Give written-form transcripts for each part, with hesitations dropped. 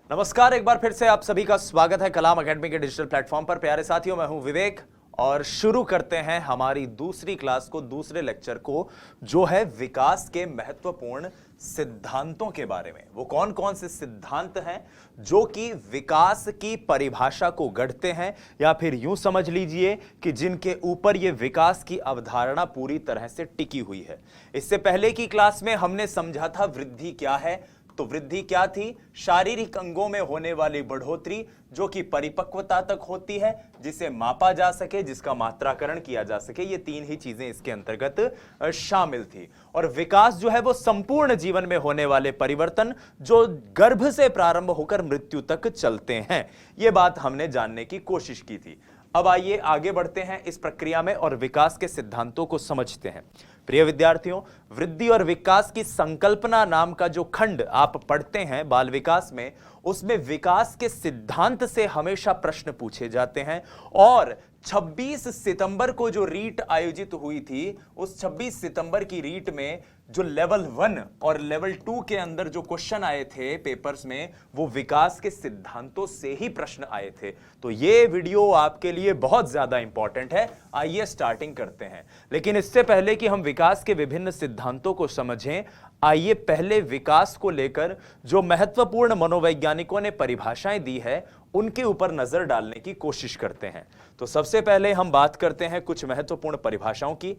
नमस्कार, एक बार फिर से आप सभी का स्वागत है कलाम एकेडमी के डिजिटल प्लेटफॉर्म पर। प्यारे साथियों, मैं हूं विवेक और शुरू करते हैं हमारी दूसरी क्लास को, दूसरे लेक्चर को, जो है विकास के महत्वपूर्ण सिद्धांतों के बारे में। वो कौन कौन से सिद्धांत हैं जो कि विकास की परिभाषा को गढ़ते हैं, या फिर यूं समझ लीजिए कि जिनके ऊपर ये विकास की अवधारणा पूरी तरह से टिकी हुई है। इससे पहले की क्लास में हमने समझा था वृद्धि क्या है। तो वृद्धि क्या थी? शारीरिक अंगों में होने वाली बढ़ोतरी जो कि परिपक्वता तक होती है, जिसे मापा जा सके, जिसका मात्राकरण किया जा सके। ये तीन ही चीजें इसके अंतर्गत शामिल थी। और विकास जो है वो संपूर्ण जीवन में होने वाले परिवर्तन जो गर्भ से प्रारंभ होकर मृत्यु तक चलते हैं, ये बात हमने जानने की कोशिश की थी। अब आइए आगे बढ़ते हैं इस प्रक्रिया में और विकास के सिद्धांतों को समझते हैं। प्रिय विद्यार्थियों, वृद्धि और विकास की संकल्पना नाम का जो खंड आप पढ़ते हैं बाल विकास में, उसमें विकास के सिद्धांत से हमेशा प्रश्न पूछे जाते हैं। और 26 सितंबर को जो रीट आयोजित हुई थी, उस 26 सितंबर की रीट में जो लेवल 1 और लेवल 2 के अंदर जो क्वेश्चन आए थे पेपर्स में, वो विकास के सिद्धांतों से ही प्रश्न आए थे। तो ये वीडियो आपके लिए बहुत ज्यादा इंपॉर्टेंट है। आइए स्टार्टिंग करते हैं। लेकिन इससे पहले कि हम विकास के विभिन्न सिद्धांतों को समझें, आइए पहले विकास को लेकर जो महत्वपूर्ण मनोवैज्ञानिकों ने परिभाषाएं दी है, उनके ऊपर नजर डालने की कोशिश करते हैं। तो सबसे पहले हम बात करते हैं कुछ महत्वपूर्ण परिभाषाओं की।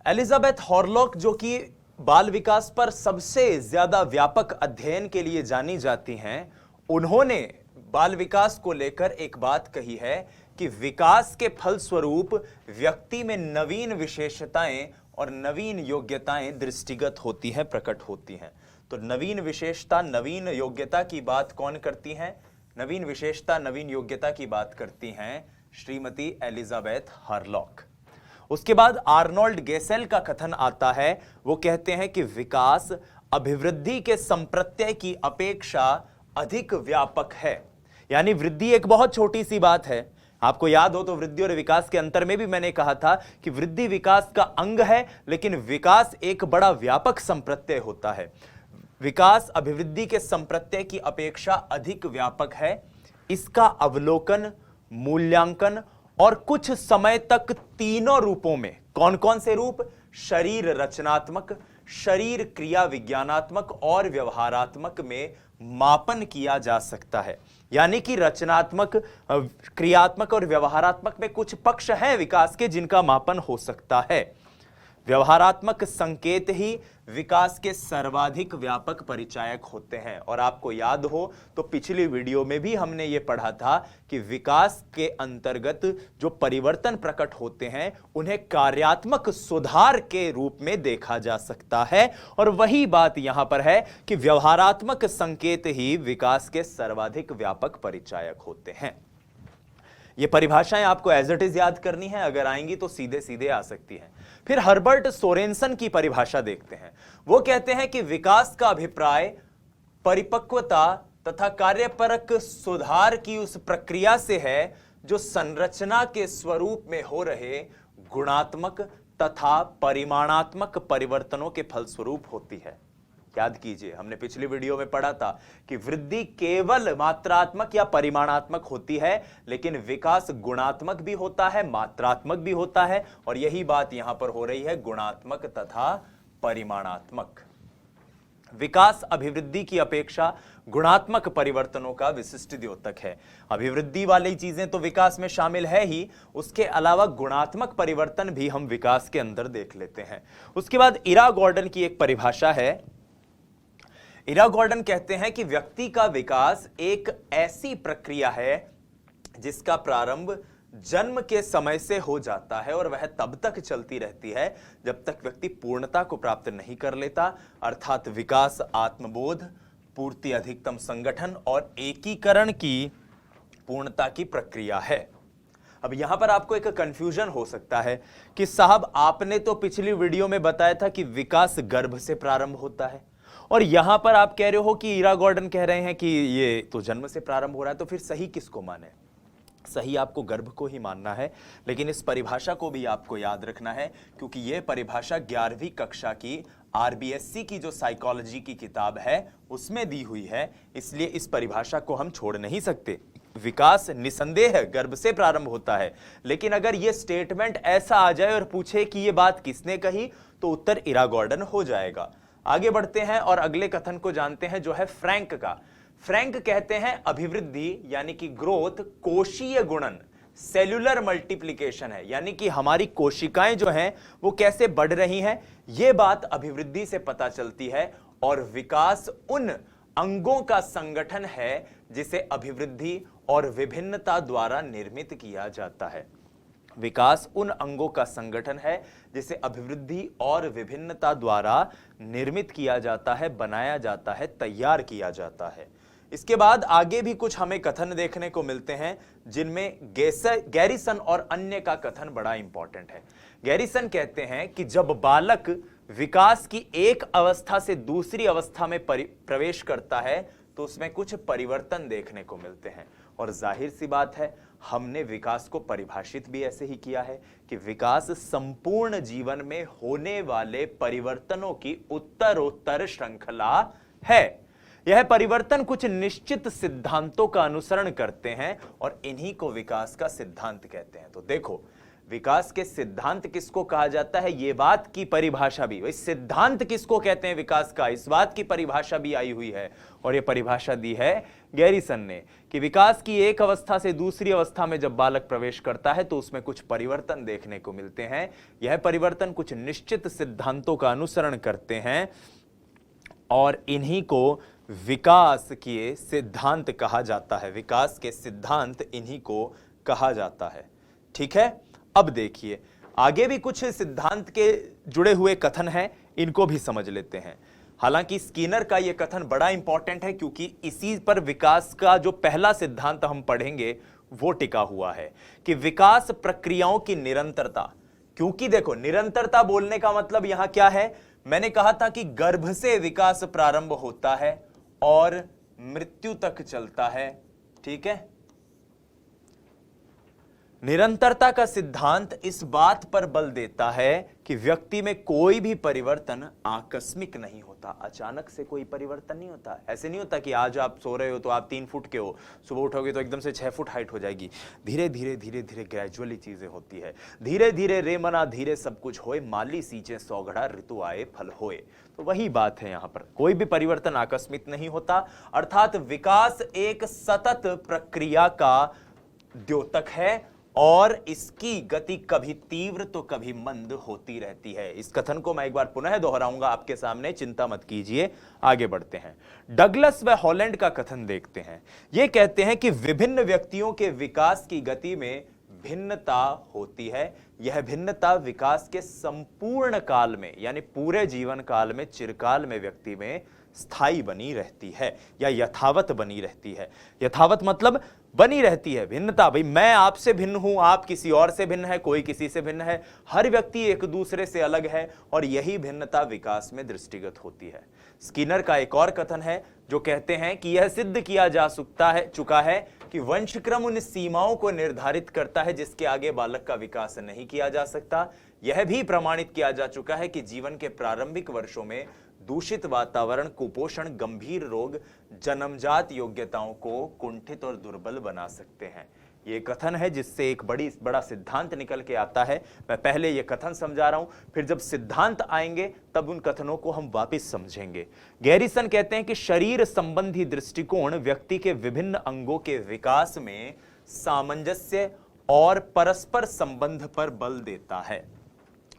एलिजाबेथ हॉरलॉक, जो कि बाल विकास पर सबसे ज्यादा व्यापक अध्ययन के लिए जानी जाती हैं, उन्होंने बाल विकास को लेकर एक बात कही है कि विकास के फलस्वरूप व्यक्ति में नवीन विशेषताएं और नवीन योग्यताएं दृष्टिगत होती हैं, प्रकट होती हैं। तो नवीन विशेषता, नवीन योग्यता की बात कौन करती हैं? नवीन विशेषता, नवीन योग्यता की बात करती हैं श्रीमती एलिजाबेथ हॉरलॉक। उसके बाद आर्नोल्ड गेसेल का कथन आता है। वो कहते हैं कि विकास अभिवृद्धि के संप्रत्यय की अपेक्षा अधिक व्यापक है। यानी वृद्धि एक बहुत छोटी सी बात है। आपको याद हो तो वृद्धि और विकास के अंतर में भी मैंने कहा था कि वृद्धि विकास का अंग है, लेकिन विकास एक बड़ा व्यापक संप्रत्यय होता है। विकास अभिवृद्धि के संप्रत्यय की अपेक्षा अधिक व्यापक है। इसका अवलोकन, मूल्यांकन और कुछ समय तक तीनों रूपों में, कौन कौन से रूप? शरीर रचनात्मक, शरीर क्रिया विज्ञानात्मक और व्यवहारात्मक में मापन किया जा सकता है। यानी कि रचनात्मक, क्रियात्मक और व्यवहारात्मक में कुछ पक्ष हैं विकास के जिनका मापन हो सकता है। व्यवहारात्मक संकेत ही विकास के सर्वाधिक व्यापक परिचायक होते हैं। और आपको याद हो तो पिछली वीडियो में भी हमने ये पढ़ा था कि विकास के अंतर्गत जो परिवर्तन प्रकट होते हैं, उन्हें कार्यात्मक सुधार के रूप में देखा जा सकता है। और वही बात यहां पर है कि व्यवहारात्मक संकेत ही विकास के सर्वाधिक व्यापक परिचायक होते हैं। ये परिभाषाएं आपको एज इट इज याद करनी है, अगर आएंगी तो सीधे सीधे आ सकती हैं। फिर हर्बर्ट सोरेनसन की परिभाषा देखते हैं। वो कहते हैं कि विकास का अभिप्राय परिपक्वता तथा कार्यपरक सुधार की उस प्रक्रिया से है जो संरचना के स्वरूप में हो रहे गुणात्मक तथा परिमाणात्मक परिवर्तनों के फलस्वरूप होती है। याद कीजिए, हमने पिछली वीडियो में पढ़ा था कि वृद्धि केवल मात्रात्मक या परिमाणात्मक होती है, लेकिन विकास गुणात्मक भी होता है, मात्रात्मक भी होता है। और यही बात यहां पर हो रही है, गुणात्मक तथा परिमाणात्मक। विकास अभिवृद्धि की अपेक्षा गुणात्मक परिवर्तनों का विशिष्ट द्योतक है। अभिवृद्धि वाली चीजें तो विकास में शामिल है ही, उसके अलावा गुणात्मक परिवर्तन भी हम विकास के अंदर देख लेते हैं। उसके बाद इरा गॉर्डन की एक परिभाषा है। इरा गॉर्डन कहते हैं कि व्यक्ति का विकास एक ऐसी प्रक्रिया है जिसका प्रारंभ जन्म के समय से हो जाता है और वह तब तक चलती रहती है जब तक व्यक्ति पूर्णता को प्राप्त नहीं कर लेता। अर्थात विकास आत्मबोध, पूर्ति, अधिकतम संगठन और एकीकरण की पूर्णता की प्रक्रिया है। अब यहां पर आपको एक कंफ्यूजन हो सकता है कि साहब, आपने तो पिछली वीडियो में बताया था कि विकास गर्भ से प्रारंभ होता है, और यहां पर आप कह रहे हो कि इरा गॉर्डन कह रहे हैं कि ये तो जन्म से प्रारंभ हो रहा है। तो फिर सही किसको माने? सही आपको गर्भ को ही मानना है। लेकिन इस परिभाषा को भी आपको याद रखना है, क्योंकि यह परिभाषा 11वीं कक्षा की आरबीएससी की जो साइकोलॉजी की किताब है उसमें दी हुई है, इसलिए इस परिभाषा को हम छोड़ नहीं सकते। विकास निसंदेह गर्भ से प्रारंभ होता है, लेकिन अगर यह स्टेटमेंट ऐसा आ जाए और पूछे कि यह बात किसने कही, तो उत्तर इरा गॉर्डन हो जाएगा। आगे बढ़ते हैं और अगले कथन को जानते हैं, जो है फ्रैंक का। फ्रैंक कहते हैं अभिवृद्धि यानी कि ग्रोथ कोशीय गुणन, सेल्यूलर मल्टीप्लिकेशन है, यानी कि हमारी कोशिकाएं जो हैं वो कैसे बढ़ रही हैं, यह बात अभिवृद्धि से पता चलती है। और विकास उन अंगों का संगठन है जिसे अभिवृद्धि और विभिन्नता द्वारा निर्मित किया जाता है। विकास उन अंगों का संगठन है जिसे अभिवृद्धि और विभिन्नता द्वारा निर्मित किया जाता है, बनाया जाता है, तैयार किया जाता है। इसके बाद आगे भी कुछ हमें कथन देखने को मिलते हैं, जिनमें गैरिसन और अन्य का कथन बड़ा इंपॉर्टेंट है। गैरिसन कहते हैं कि जब बालक विकास की एक अवस्था से दूसरी अवस्था में प्रवेश करता है तो उसमें कुछ परिवर्तन देखने को मिलते हैं। और जाहिर सी बात है, हमने विकास को परिभाषित भी ऐसे ही किया है कि विकास संपूर्ण जीवन में होने वाले परिवर्तनों की उत्तरोत्तर श्रृंखला है। यह परिवर्तन कुछ निश्चित सिद्धांतों का अनुसरण करते हैं और इन्हीं को विकास का सिद्धांत कहते हैं। तो देखो, विकास के सिद्धांत किसको कहा जाता है, यह बात की परिभाषा भी, वही सिद्धांत किसको कहते हैं विकास का, इस बात की परिभाषा भी आई हुई है। और यह परिभाषा दी है गैरिसन ने कि विकास की एक अवस्था से दूसरी अवस्था में जब बालक प्रवेश करता है तो उसमें कुछ परिवर्तन देखने को मिलते हैं। यह परिवर्तन कुछ निश्चित सिद्धांतों का अनुसरण करते हैं और इन्हीं को विकास के सिद्धांत कहा जाता है। विकास के सिद्धांत इन्हीं को कहा जाता है। ठीक है, अब देखिए आगे भी कुछ सिद्धांत के जुड़े हुए कथन हैं, इनको भी समझ लेते हैं। हालांकि स्किनर का यह कथन बड़ा इंपॉर्टेंट है क्योंकि इसी पर विकास का जो पहला सिद्धांत हम पढ़ेंगे वो टिका हुआ है कि विकास प्रक्रियाओं की निरंतरता। क्योंकि देखो, निरंतरता बोलने का मतलब यहां क्या है, मैंने कहा था कि गर्भ से विकास प्रारंभ होता है और मृत्यु तक चलता है। ठीक है, निरंतरता का सिद्धांत इस बात पर बल देता है कि व्यक्ति में कोई भी परिवर्तन आकस्मिक नहीं होता, अचानक से कोई परिवर्तन नहीं होता। ऐसे नहीं होता कि आज आप सो रहे हो तो आप 3 फुट के हो, सुबह उठोगे तो एकदम से 6 फुट हाइट हो जाएगी। धीरे धीरे धीरे धीरे ग्रेजुअली चीजें होती है। धीरे धीरे रे मना धीरे सब कुछ होए, माली सींचे सौगड़ा ऋतु आए फल होए। तो वही बात है, यहां पर कोई भी परिवर्तन आकस्मिक नहीं होता, अर्थात विकास एक सतत प्रक्रिया का द्योतक है और इसकी गति कभी तीव्र तो कभी मंद होती रहती है। इस कथन को मैं एक बार पुनः दोहराऊंगा आपके सामने, चिंता मत कीजिए। आगे बढ़ते हैं, डगलस व हॉलैंड का कथन देखते हैं। यह कहते हैं कि विभिन्न व्यक्तियों के विकास की गति में भिन्नता होती है। यह भिन्नता विकास के संपूर्ण काल में यानी पूरे जीवन काल में, चिरकाल में व्यक्ति में स्थायी बनी रहती है या यथावत बनी रहती है। यथावत मतलब बनी रहती है। भिन्नता, भाई मैं आपसे भिन्न हूं, आप किसी और से भिन्न है, कोई किसी से भिन्न है, हर व्यक्ति एक दूसरे से अलग है और यही भिन्नता विकास में दृष्टिगत होती है। स्किनर का एक और कथन है जो कहते हैं कि यह सिद्ध किया जा चुका है कि वंशक्रम उन सीमाओं को निर्धारित करता है जिसके आगे बालक का विकास नहीं किया जा सकता। यह भी प्रमाणित किया जा चुका है कि जीवन के प्रारंभिक वर्षों में दूषित वातावरण, कुपोषण, गंभीर रोग जन्मजात योग्यताओं को कुंठित और दुर्बल बना सकते हैं। ये कथन है जिससे एक बड़ा सिद्धांत निकल के आता है। मैं पहले ये कथन समझा रहा हूं, फिर जब सिद्धांत आएंगे तब उन कथनों को हम वापस समझेंगे। गैरिसन कहते हैं कि शरीर संबंधी दृष्टिकोण व्यक्ति के विभिन्न अंगों के विकास में सामंजस्य और परस्पर संबंध पर बल देता है।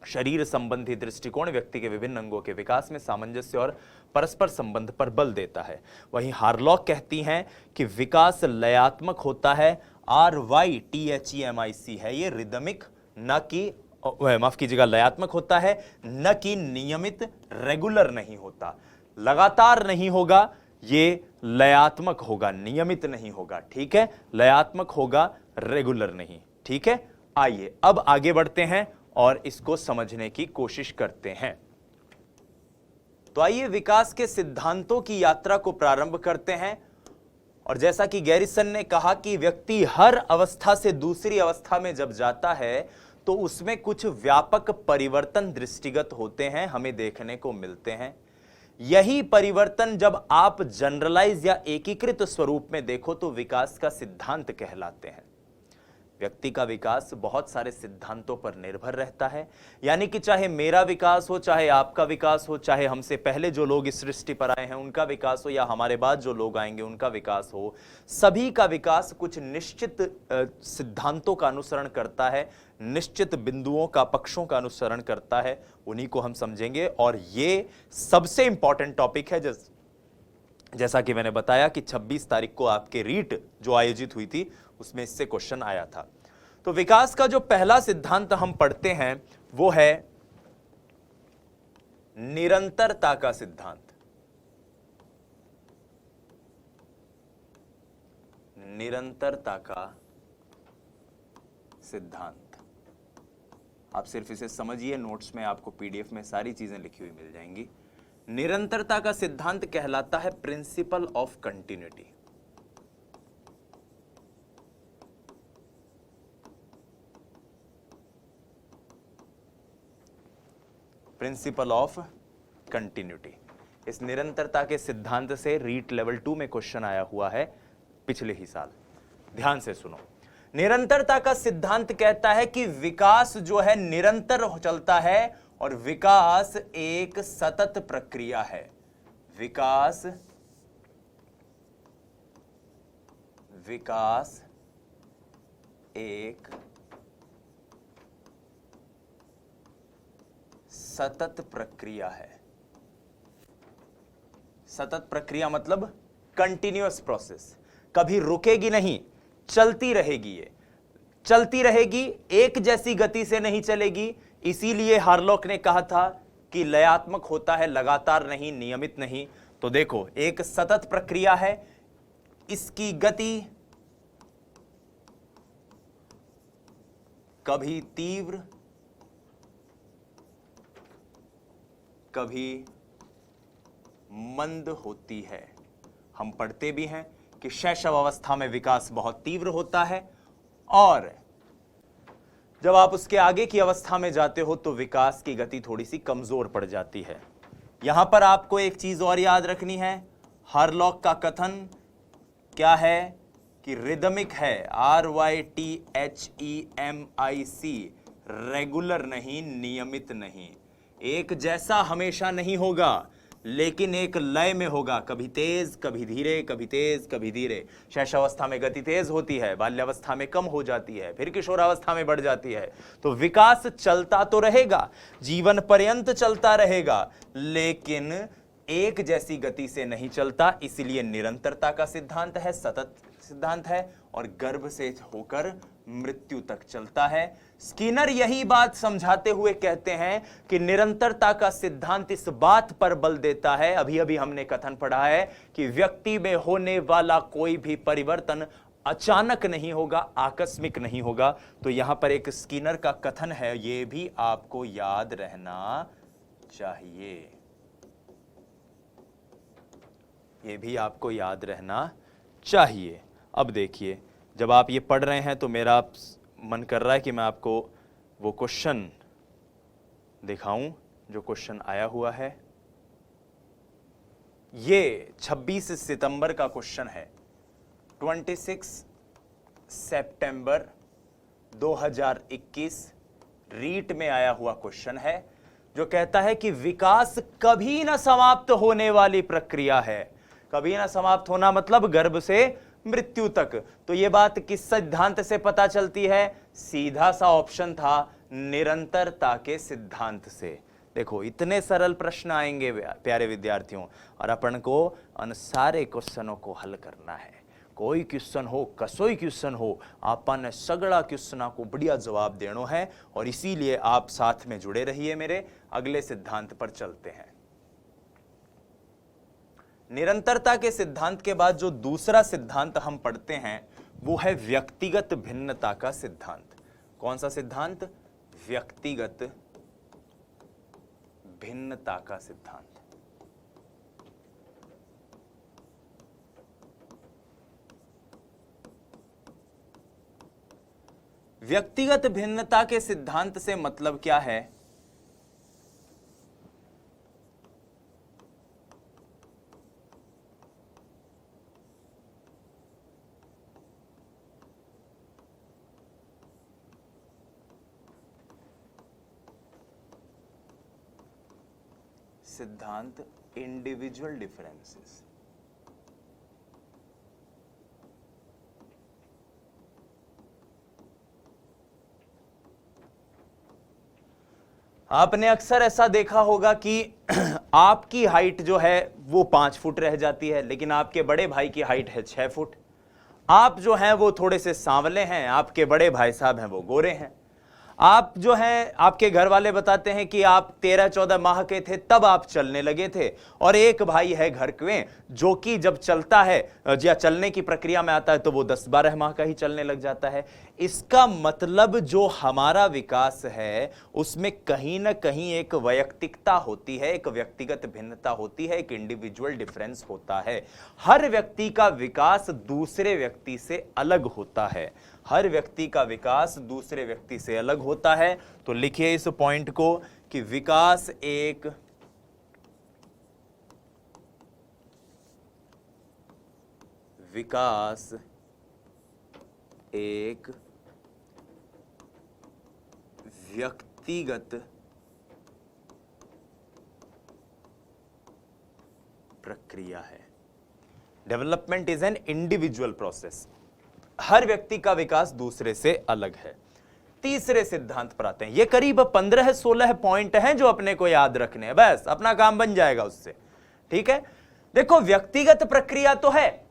शरीर संबंधी दृष्टिकोण व्यक्ति के विभिन्न अंगों के विकास में सामंजस्य और परस्पर संबंध पर बल देता है। वहीं हार्लॉक कहती हैं कि विकास लयात्मक होता है, RYTHEMIC है ये, रिदमिक न कि, माफ कीजिएगा, लयात्मक होता है न कि नियमित, रेगुलर नहीं होता, लगातार नहीं होगा, ये लयात्मक होगा, नियमित नहीं होगा। ठीक है, लयात्मक होगा, रेगुलर नहीं। ठीक है, आइए अब आगे बढ़ते हैं और इसको समझने की कोशिश करते हैं। तो आइए विकास के सिद्धांतों की यात्रा को प्रारंभ करते हैं। और जैसा कि गैरिसन ने कहा कि व्यक्ति हर अवस्था से दूसरी अवस्था में जब जाता है तो उसमें कुछ व्यापक परिवर्तन दृष्टिगत होते हैं, हमें देखने को मिलते हैं। यही परिवर्तन जब आप जनरलाइज या एकीकृत स्वरूप में देखो तो विकास का सिद्धांत कहलाते हैं। व्यक्ति का विकास बहुत सारे सिद्धांतों पर निर्भर रहता है, यानी कि चाहे मेरा विकास हो, चाहे आपका विकास हो, चाहे हमसे पहले जो लोग इस सृष्टि पर आए हैं उनका विकास हो, या हमारे बाद जो लोग आएंगे उनका विकास हो, सभी का विकास कुछ निश्चित सिद्धांतों का अनुसरण करता है, निश्चित बिंदुओं का, पक्षों का अनुसरण करता है। उन्हीं को हम समझेंगे। और ये सबसे इंपॉर्टेंट टॉपिक है, जैसा कि मैंने बताया कि 26 तारीख को आपके रीट जो आयोजित हुई थी उसमें इससे क्वेश्चन आया था। तो विकास का जो पहला सिद्धांत हम पढ़ते हैं वो है निरंतरता का सिद्धांत। निरंतरता का सिद्धांत। आप सिर्फ इसे समझिए, नोट्स में आपको पीडीएफ में सारी चीजें लिखी हुई मिल जाएंगी। निरंतरता का सिद्धांत कहलाता है principle of continuity. Principle of continuity. इस निरंतरता के सिद्धांत से रीट लेवल 2 में क्वेश्चन आया हुआ है पिछले ही साल। ध्यान से सुनो। निरंतरता का सिद्धांत कहता है कि विकास जो है निरंतर चलता है और विकास एक सतत प्रक्रिया है। विकास एक सतत प्रक्रिया है। सतत प्रक्रिया मतलब कंटिन्यूअस प्रोसेस, कभी रुकेगी नहीं, चलती रहेगी। ये चलती रहेगी, एक जैसी गति से नहीं चलेगी। इसीलिए हार्लॉक ने कहा था कि लयात्मक होता है, लगातार नहीं, नियमित नहीं। तो देखो, एक सतत प्रक्रिया है, इसकी गति कभी तीव्र, कभी मंद होती है। हम पढ़ते भी हैं कि शैशव अवस्था में विकास बहुत तीव्र होता है और जब आप उसके आगे की अवस्था में जाते हो तो विकास की गति थोड़ी सी कमजोर पड़ जाती है। यहां पर आपको एक चीज और याद रखनी है, हार्लॉक का कथन क्या है कि रिदमिक है, RYTHEMIC, रेगुलर नहीं, नियमित नहीं। एक जैसा हमेशा नहीं होगा, लेकिन एक लय में होगा, कभी तेज कभी धीरे, कभी तेज कभी धीरे। शैशवावस्था में गति तेज होती है, बाल्यावस्था में कम हो जाती है, फिर किशोरावस्था में बढ़ जाती है। तो विकास चलता तो रहेगा, जीवन पर्यंत चलता रहेगा, लेकिन एक जैसी गति से नहीं चलता। इसलिए निरंतरता का सिद्धांत है, सतत सिद्धांत है और गर्भ से होकर मृत्यु तक चलता है। स्किनर यही बात समझाते हुए कहते हैं कि निरंतरता का सिद्धांत इस बात पर बल देता है, अभी अभी हमने कथन पढ़ा है कि व्यक्ति में होने वाला कोई भी परिवर्तन अचानक नहीं होगा, आकस्मिक नहीं होगा। तो यहां पर एक स्किनर का कथन है, यह भी आपको याद रहना चाहिए। यह भी आपको याद रहना चाहिए। अब देखिए, जब आप ये पढ़ रहे हैं तो मेरा मन कर रहा है कि मैं आपको वो क्वेश्चन दिखाऊं जो क्वेश्चन आया हुआ है। ये 26 सितंबर का क्वेश्चन है, 26 सितंबर 2021 रीट में आया हुआ क्वेश्चन है, जो कहता है कि विकास कभी ना समाप्त होने वाली प्रक्रिया है। कभी ना समाप्त होना मतलब गर्भ से मृत्यु तक। तो यह बात किस सिद्धांत से पता चलती है? सीधा सा ऑप्शन था, निरंतरता के सिद्धांत से। देखो, इतने सरल प्रश्न आएंगे प्यारे विद्यार्थियों, और अपन को उन सारे क्वेश्चनों को हल करना है। कोई क्वेश्चन हो, कसोई क्वेश्चन हो, अपन सगड़ा क्वेश्चन को बढ़िया जवाब देना है। और इसीलिए आप साथ में जुड़े रहिए मेरे। अगले सिद्धांत पर चलते हैं। निरंतरता के सिद्धांत के बाद जो दूसरा सिद्धांत हम पढ़ते हैं वो है व्यक्तिगत भिन्नता का सिद्धांत। कौन सा सिद्धांत? व्यक्तिगत भिन्नता का सिद्धांत। व्यक्तिगत भिन्नता के सिद्धांत से मतलब क्या है? सिद्धांत इंडिविजुअल डिफरेंसेस। आपने अक्सर ऐसा देखा होगा कि आपकी हाइट जो है वो 5 फुट रह जाती है, लेकिन आपके बड़े भाई की हाइट है 6 फुट। आप जो हैं वो थोड़े से सांवले हैं, आपके बड़े भाई साहब हैं वो गोरे हैं। आप जो हैं, आपके घर वाले बताते हैं कि आप 13-14 माह के थे तब आप चलने लगे थे, और एक भाई है घर में जो कि जब चलता है या चलने की प्रक्रिया में आता है तो वो 10-12 माह का ही चलने लग जाता है। इसका मतलब जो हमारा विकास है उसमें कहीं ना कहीं एक वैयक्तिकता होती है, एक व्यक्तिगत भिन्नता होती है, एक इंडिविजुअल डिफरेंस होता है। हर व्यक्ति का विकास दूसरे व्यक्ति से अलग होता है। हर व्यक्ति का विकास दूसरे व्यक्ति से अलग होता है। तो लिखिए इस पॉइंट को कि विकास एक व्यक्तिगत प्रक्रिया है। Development is an individual process. हर व्यक्ति का विकास दूसरे से अलग है। तीसरे सिद्धांत पर आते हैं। ये करीब 15-16 पॉइंट हैं जो अपने को याद रखने हैं, बस अपना काम बन जाएगा उससे। ठीक है, देखो व्यक्तिगत प्रक्रिया तो है,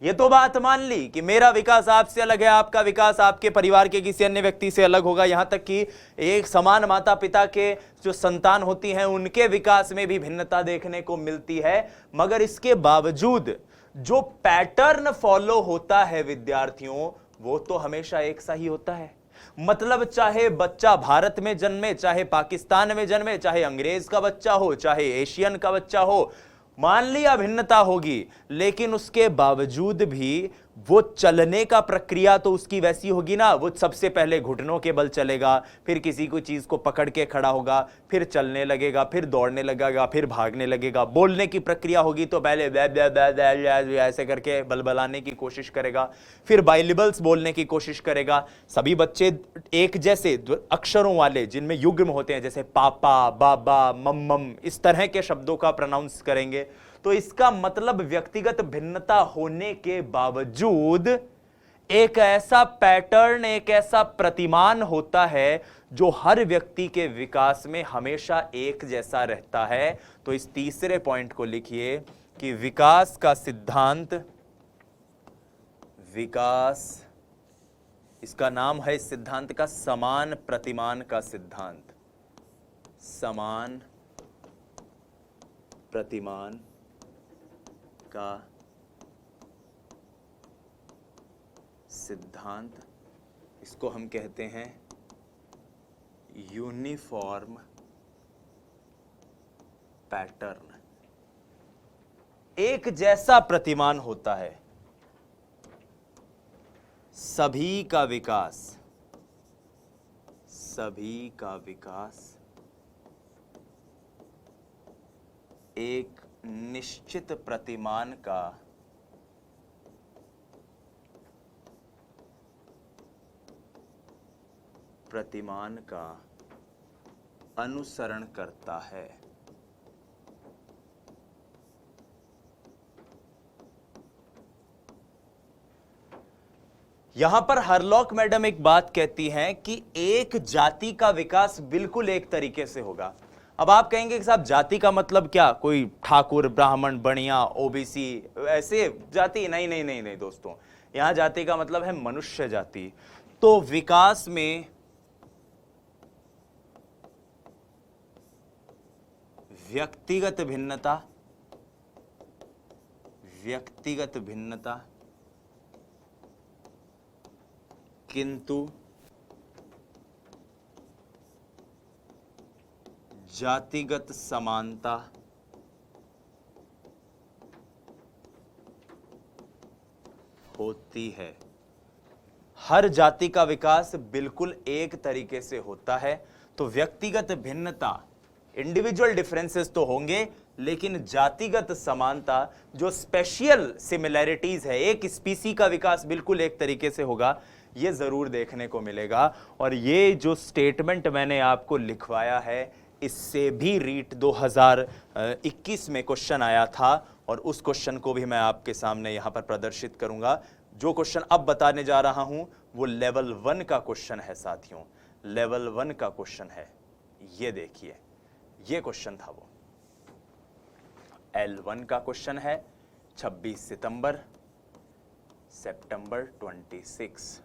ये तो बात मान ली कि मेरा विकास आपसे अलग है, आपका विकास आपके परिवार के किसी अन्य व्यक्ति से अलग होगा। यहां तक कि एक समान माता पिता के जो संतान होती हैं उनके विकास में भी भिन्नता देखने को मिलती है। मगर इसके बावजूद जो पैटर्न फॉलो होता है विद्यार्थियों, वो तो हमेशा एक सा ही होता है। मतलब चाहे बच्चा भारत में जन्मे, चाहे पाकिस्तान में जन्मे, चाहे अंग्रेज का बच्चा हो, चाहे एशियन का बच्चा हो, मान लिया भिन्नता होगी, लेकिन उसके बावजूद भी वो चलने का प्रक्रिया तो उसकी वैसी होगी ना। वो सबसे पहले घुटनों के बल चलेगा, फिर किसी को चीज को पकड़ के खड़ा होगा, फिर चलने लगेगा, फिर दौड़ने लगेगा, फिर भागने लगेगा। बोलने की प्रक्रिया होगी तो पहले ऐसे करके बलबलाने की कोशिश करेगा, फिर बाइलिबल्स बोलने की कोशिश करेगा। सभी बच्चे एक जैसे अक्षरों वाले जिनमें युग्म होते हैं, जैसे पापा, बाबा, मम्मम, इस तरह के शब्दों का प्रोनाउंस करेंगे। तो इसका मतलब व्यक्तिगत भिन्नता होने के बावजूद एक ऐसा पैटर्न, एक ऐसा प्रतिमान होता है जो हर व्यक्ति के विकास में हमेशा एक जैसा रहता है। तो इस तीसरे पॉइंट को लिखिए कि विकास का सिद्धांत, विकास, इसका नाम है इस सिद्धांत का समान प्रतिमान का सिद्धांत। समान प्रतिमान का सिद्धांत, इसको हम कहते हैं यूनिफॉर्म पैटर्न। एक जैसा प्रतिमान होता है, सभी का विकास, सभी का विकास एक निश्चित प्रतिमान का अनुसरण करता है। यहां पर हरलॉक मैडम एक बात कहती हैं कि एक जाति का विकास बिल्कुल एक तरीके से होगा। अब आप कहेंगे कि साहब जाति का मतलब क्या, कोई ठाकुर, ब्राह्मण, बनिया, ओबीसी ऐसे जाति? नहीं नहीं नहीं नहीं दोस्तों, यहां जाति का मतलब है मनुष्य जाति। तो विकास में व्यक्तिगत भिन्नता, व्यक्तिगत भिन्नता, किंतु जातिगत समानता होती है। हर जाति का विकास बिल्कुल एक तरीके से होता है, तो व्यक्तिगत भिन्नता, इंडिविजुअल डिफरेंसेस तो होंगे, लेकिन जातिगत समानता, जो स्पेशल सिमिलैरिटीज है, एक स्पीसी का विकास बिल्कुल एक तरीके से होगा, ये जरूर देखने को मिलेगा। और ये जो स्टेटमेंट मैंने आपको लिखवाया है, इससे भी रीट 2021 में क्वेश्चन आया था, और उस क्वेश्चन को भी मैं आपके सामने यहां पर प्रदर्शित करूंगा। जो क्वेश्चन अब बताने जा रहा हूं वो लेवल 1 का क्वेश्चन है साथियों, लेवल 1 का क्वेश्चन है। ये देखिए, ये क्वेश्चन था वो L1 का क्वेश्चन है, 26 सितंबर 26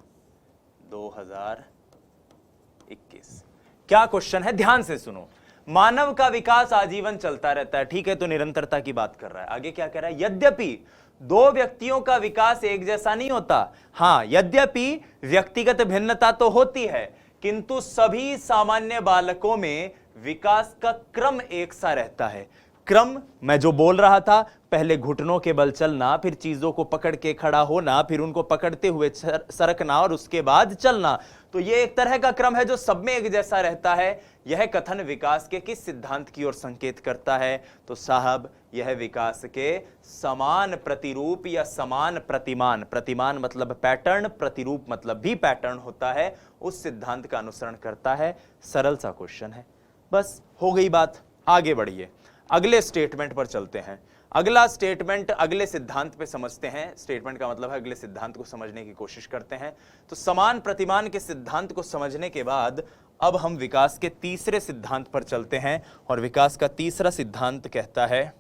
2021। क्या क्वेश्चन है, ध्यान से सुनो। मानव का विकास आजीवन चलता रहता है, ठीक है, तो निरंतरता की बात कर रहा है। आगे क्या कह रहा है, यद्यपि दो व्यक्तियों का विकास एक जैसा नहीं होता। हां, यद्यपि व्यक्तिगत भिन्नता तो होती है, किंतु सभी सामान्य बालकों में विकास का क्रम एक सा रहता है। क्रम मैं जो बोल रहा था, पहले घुटनों के बल चलना, फिर चीजों को पकड़ के खड़ा होना, फिर उनको पकड़ते हुए सरकना और उसके बाद चलना, तो यह एक तरह का क्रम है जो सब में एक जैसा रहता है। यह कथन विकास के किस सिद्धांत की ओर संकेत करता है, तो साहब यह विकास के समान प्रतिरूप या समान प्रतिमान, प्रतिमान मतलब पैटर्न, प्रतिरूप मतलब भी पैटर्न होता है, उस सिद्धांत का अनुसरण करता है। सरल सा क्वेश्चन है, बस हो गई बात। आगे बढ़िए, अगले स्टेटमेंट पर चलते हैं। अगला स्टेटमेंट अगले सिद्धांत पे समझते हैं। स्टेटमेंट का मतलब है अगले सिद्धांत को समझने की कोशिश करते हैं। तो समान प्रतिमान के सिद्धांत को समझने के बाद अब हम विकास के तीसरे सिद्धांत पर चलते हैं, और विकास का तीसरा सिद्धांत कहता है,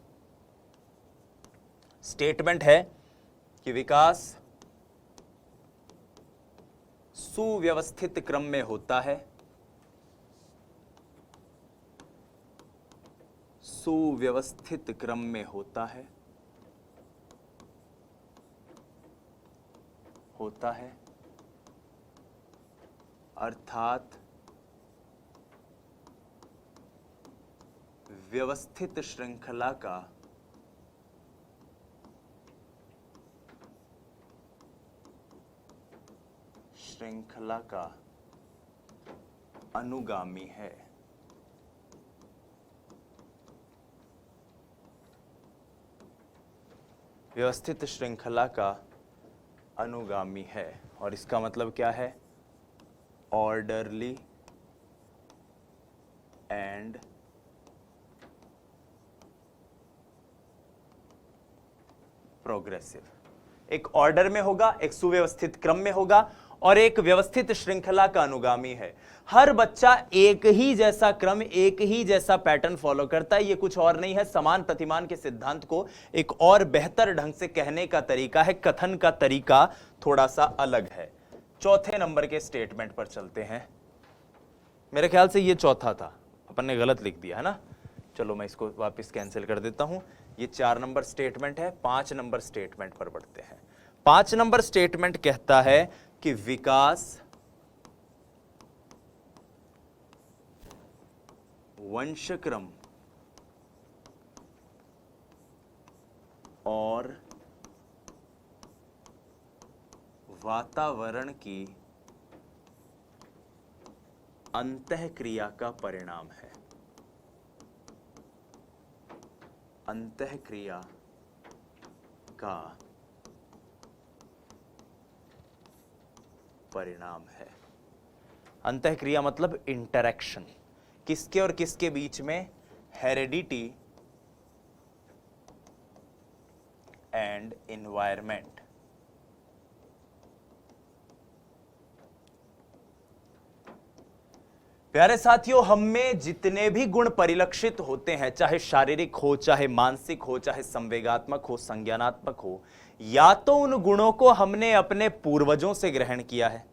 स्टेटमेंट है कि विकास सुव्यवस्थित क्रम में होता है, सुव्यवस्थित क्रम में होता है, अर्थात व्यवस्थित श्रृंखला का अनुगामी है। व्यवस्थित श्रृंखला का अनुगामी है, और इसका मतलब क्या है, ऑर्डरली एंड प्रोग्रेसिव। एक ऑर्डर में होगा, एक सुव्यवस्थित क्रम में होगा, और एक व्यवस्थित श्रृंखला का अनुगामी है। हर बच्चा एक ही जैसा क्रम, एक ही जैसा पैटर्न फॉलो करता है, ये कुछ और नहीं है। समान प्रतिमान के सिद्धांत को एक और बेहतर ढंग से कहने का तरीका है, कथन का तरीका थोड़ा सा अलग है। चौथे नंबर के स्टेटमेंट पर चलते हैं। मेरे ख्याल से ये चौथा था, अपन ने गलत लिख दिया है ना, चलो मैं इसको वापस कैंसिल कर देता हूं। ये 4 नंबर स्टेटमेंट है। 5 नंबर स्टेटमेंट पर बढ़ते हैं। 5 नंबर स्टेटमेंट कहता है कि विकास वंशक्रम और वातावरण की अंतःक्रिया का परिणाम है। अंतःक्रिया का परिणाम है। अंतःक्रिया मतलब इंटरैक्शन, किसके और किसके बीच में, हेरेडिटी एंड एनवायरनमेंट। प्यारे साथियों, हम में जितने भी गुण परिलक्षित होते हैं, चाहे शारीरिक हो, चाहे मानसिक हो, चाहे संवेगात्मक हो, संज्ञानात्मक हो, या तो उन गुणों को हमने अपने पूर्वजों से ग्रहण किया है,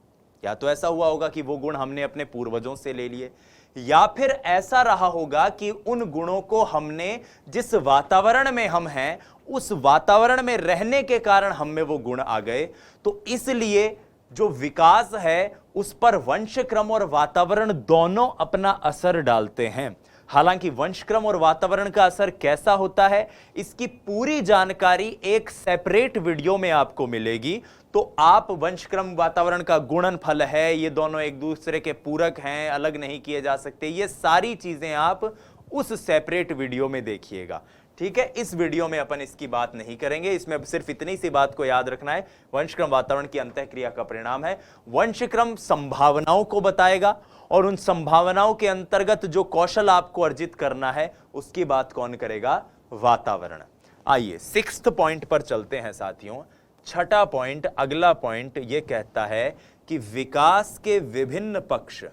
या तो ऐसा हुआ होगा कि वो गुण हमने अपने पूर्वजों से ले लिए, या फिर ऐसा रहा होगा कि उन गुणों को हमने जिस वातावरण में हम हैं उस वातावरण में रहने के कारण हम में वो गुण आ गए। तो इसलिए जो विकास है उस पर वंशक्रम और वातावरण दोनों अपना असर डालते हैं। हालांकि वंशक्रम और वातावरण का असर कैसा होता है, इसकी पूरी जानकारी एक सेपरेट वीडियो में आपको मिलेगी। तो आप वंशक्रम वातावरण का गुणनफल है, ये दोनों एक दूसरे के पूरक हैं, अलग नहीं किए जा सकते, ये सारी चीजें आप उस सेपरेट वीडियो में देखिएगा। ठीक है, इस वीडियो में अपन इसकी बात नहीं करेंगे, इसमें सिर्फ इतनी सी बात को याद रखना है, वंशक्रम वातावरण की अंतःक्रिया का परिणाम है। वंशक्रम संभावनाओं को बताएगा और उन संभावनाओं के अंतर्गत जो कौशल आपको अर्जित करना है उसकी बात कौन करेगा? वातावरण। आइए 6th पॉइंट पर चलते हैं साथियों। छठा पॉइंट, अगला पॉइंट यह कहता है कि विकास के विभिन्न पक्ष,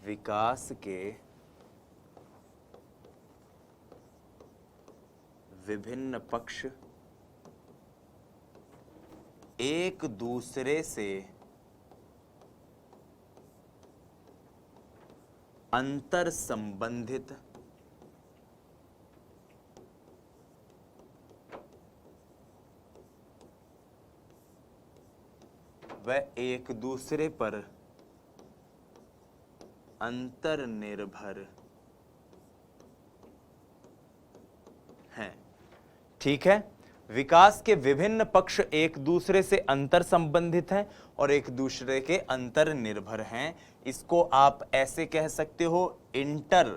विकास के विभिन्न पक्ष एक दूसरे से अंतर संबंधित व एक दूसरे पर अंतर निर्भर हैं। ठीक है, विकास के विभिन्न पक्ष एक दूसरे से अंतर संबंधित हैं और एक दूसरे के अंतर निर्भर हैं। इसको आप ऐसे कह सकते हो, inter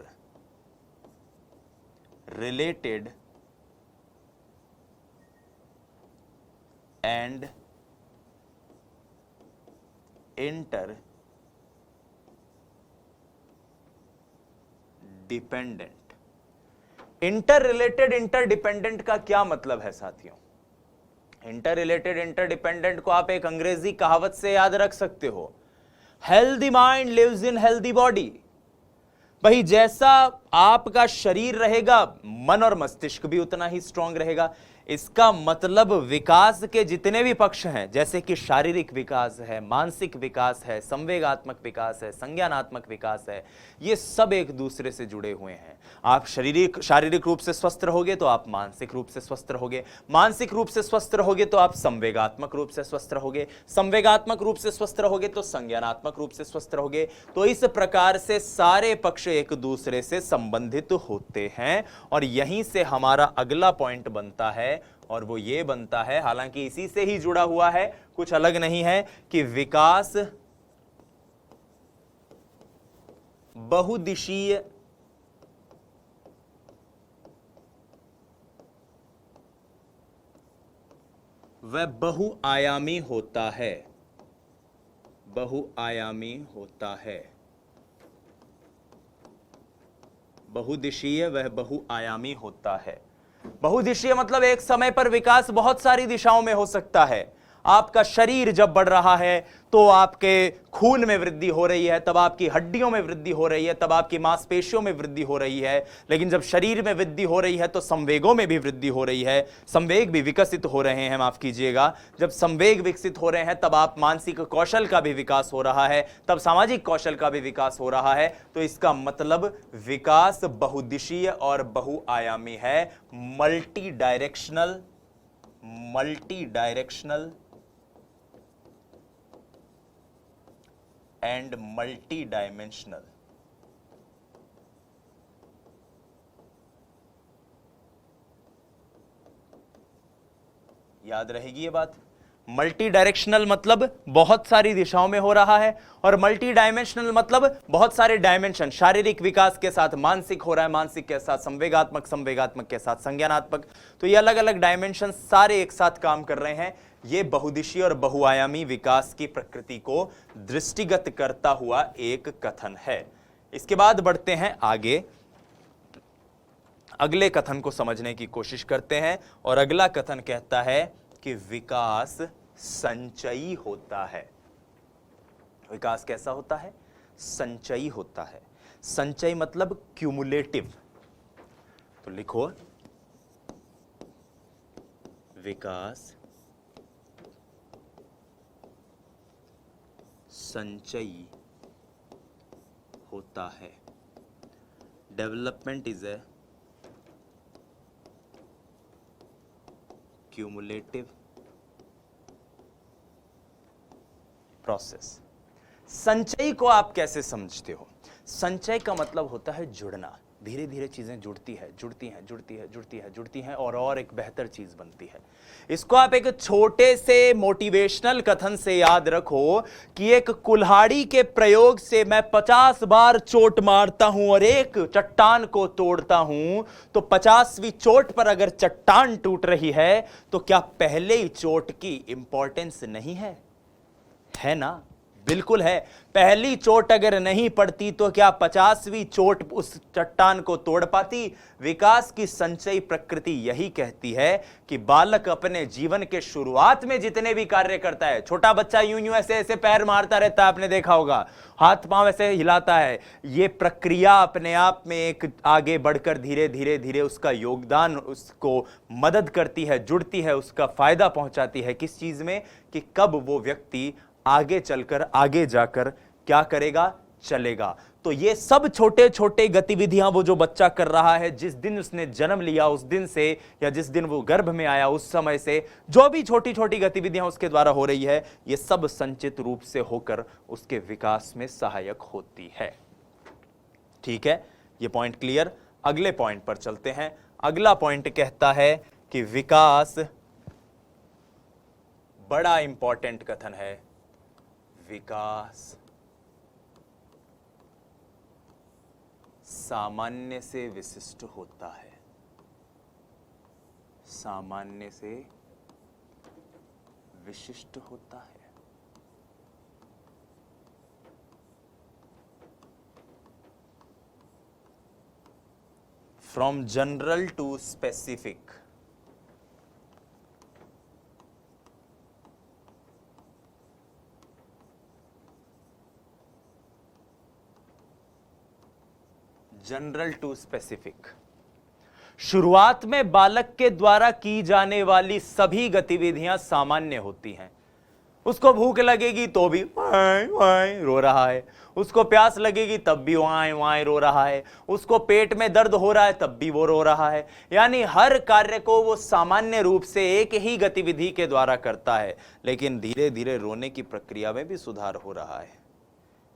related and inter dependent. Inter related inter dependent का क्या मतलब है साथियों? इंटर रिलेटेड इंटर डिपेंडेंट को आप एक अंग्रेजी कहावत से याद रख सकते हो, healthy mind lives in healthy body. भाई जैसा आपका शरीर रहेगा, मन और मस्तिष्क भी उतना ही स्ट्रांग रहेगा। इसका मतलब विकास के जितने भी पक्ष हैं, जैसे कि शारीरिक विकास है, मानसिक विकास है, संवेगात्मक विकास है, संज्ञानात्मक विकास है, ये सब एक दूसरे से जुड़े हुए हैं। आप शारीरिक रूप से स्वस्थ रहोगे तो आप मानसिक रूप से स्वस्थ रहोगे, मानसिक रूप से स्वस्थ रहोगे तो आप संवेगात्मक रूप से स्वस्थ रहोगे, संवेगात्मक रूप से स्वस्थ रहोगे तो संज्ञानात्मक रूप से स्वस्थ रहोगे। तो इस प्रकार से सारे पक्ष एक दूसरे से संबंधित होते हैं। और यहीं से हमारा अगला पॉइंट बनता है, और वो ये बनता है, हालांकि इसी से ही जुड़ा हुआ है, कुछ अलग नहीं है, कि विकास बहुदिशीय व बहुआयामी होता है। बहुआयामी होता है। बहुदिशीय वह बहुआयामी होता है। बहुदिशीय मतलब एक समय पर विकास बहुत सारी दिशाओं में हो सकता है। आपका शरीर जब बढ़ रहा है तो आपके खून में वृद्धि हो रही है, तब आपकी हड्डियों में वृद्धि हो रही है, तब आपकी मांसपेशियों में वृद्धि हो रही है। लेकिन जब शरीर में वृद्धि हो रही है तो संवेगों में भी वृद्धि हो रही है, संवेग भी विकसित हो रहे हैं, माफ कीजिएगा। जब संवेग विकसित हो रहे हैं तब आप मानसिक कौशल का भी विकास हो रहा है, तब सामाजिक कौशल का भी विकास हो रहा है। तो इसका मतलब विकास बहुदिशीय और बहुआयामी है। Multi directional and multi dimensional. याद रहेगी ये बात। मल्टी डायरेक्शनल मतलब बहुत सारी दिशाओं में हो रहा है, और मल्टी डायमेंशनल मतलब बहुत सारे डायमेंशन, शारीरिक विकास के साथ मानसिक हो रहा है, मानसिक के साथ संवेगात्मक, संवेगात्मक के साथ संज्ञानात्मक। तो ये अलग अलग डायमेंशन सारे एक साथ काम कर रहे हैं। ये बहुदिशीय और बहुआयामी विकास की प्रकृति को दृष्टिगत करता हुआ एक कथन है। इसके बाद बढ़ते हैं आगे, अगले कथन को समझने की कोशिश करते हैं। और अगला कथन कहता है कि विकास संचयी होता है। विकास कैसा होता है? संचयी होता है। संचय मतलब क्यूमुलेटिव। तो लिखो, विकास संचयी होता है। Development is a cumulative process. संचयी को आप कैसे समझते हो? संचय का मतलब होता है जुड़ना। धीरे धीरे चीजें जुड़ती हैं और एक बेहतर चीज बनती है। इसको आप एक छोटे से मोटिवेशनल कथन से याद रखो कि एक कुल्हाड़ी के प्रयोग से मैं 50 बार चोट मारता हूं और एक चट्टान को तोड़ता हूं, तो 50वीं चोट पर अगर चट्टान टूट रही है तो क्या पहले ही चोट की इंपॉर्टेंस नहीं है? है ना? बिल्कुल है। पहली चोट अगर नहीं पड़ती तो क्या 50वीं चोट उस चट्टान को तोड़ पाती? विकास की संचयी प्रकृति यही कहती है कि बालक अपने जीवन के शुरुआत में जितने भी कार्य करता है, छोटा बच्चा यूं यूं ऐसे ऐसे पैर मारता रहता है, आपने देखा होगा, हाथ पांव ऐसे हिलाता है, ये प्रक्रिया अपने आप में एक आगे बढ़कर धीरे धीरे धीरे उसका योगदान, उसको मदद करती है, जुड़ती है, उसका फायदा पहुंचाती है। किस चीज में? कि कब वो व्यक्ति आगे चलकर, आगे जाकर क्या करेगा? चलेगा। तो ये सब छोटे छोटे गतिविधियां वो जो बच्चा कर रहा है, जिस दिन उसने जन्म लिया उस दिन से, या जिस दिन वो गर्भ में आया उस समय से जो भी छोटी छोटी गतिविधियां उसके द्वारा हो रही है, ये सब संचित रूप से होकर उसके विकास में सहायक होती है। ठीक है, ये पॉइंट क्लियर। अगले पॉइंट पर चलते हैं। अगला पॉइंट कहता है कि विकास, बड़ा इंपॉर्टेंट कथन है, विकास सामान्य से विशिष्ट होता है। सामान्य से विशिष्ट होता है। From general to specific, general to specific. शुरुआत में बालक के द्वारा की जाने वाली सभी गतिविधियां सामान्य होती हैं। उसको भूख लगेगी तो भी वाई वाई रो रहा है, उसको प्यास लगेगी तब भी वाई वाई रो रहा है, उसको पेट में दर्द हो रहा है तब भी वो रो रहा है। यानी हर कार्य को वो सामान्य रूप से एक ही गतिविधि के द्वारा करता है, लेकिन धीरे धीरे रोने की प्रक्रिया में भी सुधार हो रहा है।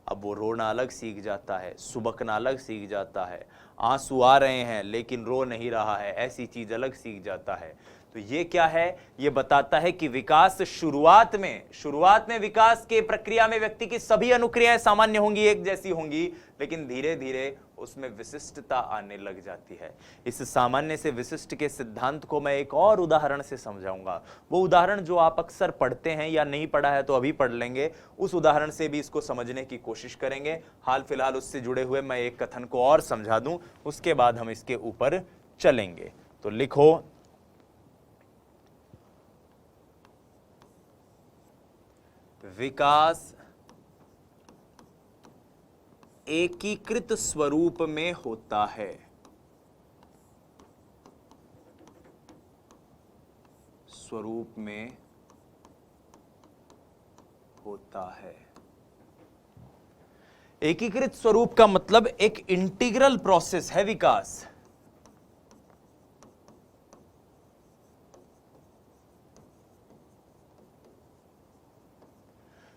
अब वो रोना अलग सीख जाता है, सुबकना अलग सीख जाता है, आंसू आ रहे हैं लेकिन रो नहीं रहा है, ऐसी चीज अलग सीख जाता है। तो ये क्या है? ये बताता है कि विकास शुरुआत में विकास के प्रक्रिया में व्यक्ति की सभी अनुक्रियाएं सामान्य होंगी, एक जैसी होंगी, लेकिन धीरे धीरे उसमें विशिष्टता आने लग जाती है। इस सामान्य से विशिष्ट के सिद्धांत को मैं एक और उदाहरण से समझाऊंगा। वो उदाहरण जो आप अक्सर पढ़ते हैं, या नहीं पढ़ा है तो अभी पढ़ लेंगे, उस उदाहरण से भी इसको समझने की कोशिश करेंगे। हाल फिलहाल उससे जुड़े हुए मैं एक कथन को और समझा दूं, उसके बाद हम इसके ऊपर चलेंगे। तो लिखो, विकास एकीकृत स्वरूप में होता है। स्वरूप में होता है। एकीकृत स्वरूप का मतलब एक इंटीग्रल प्रोसेस है विकास।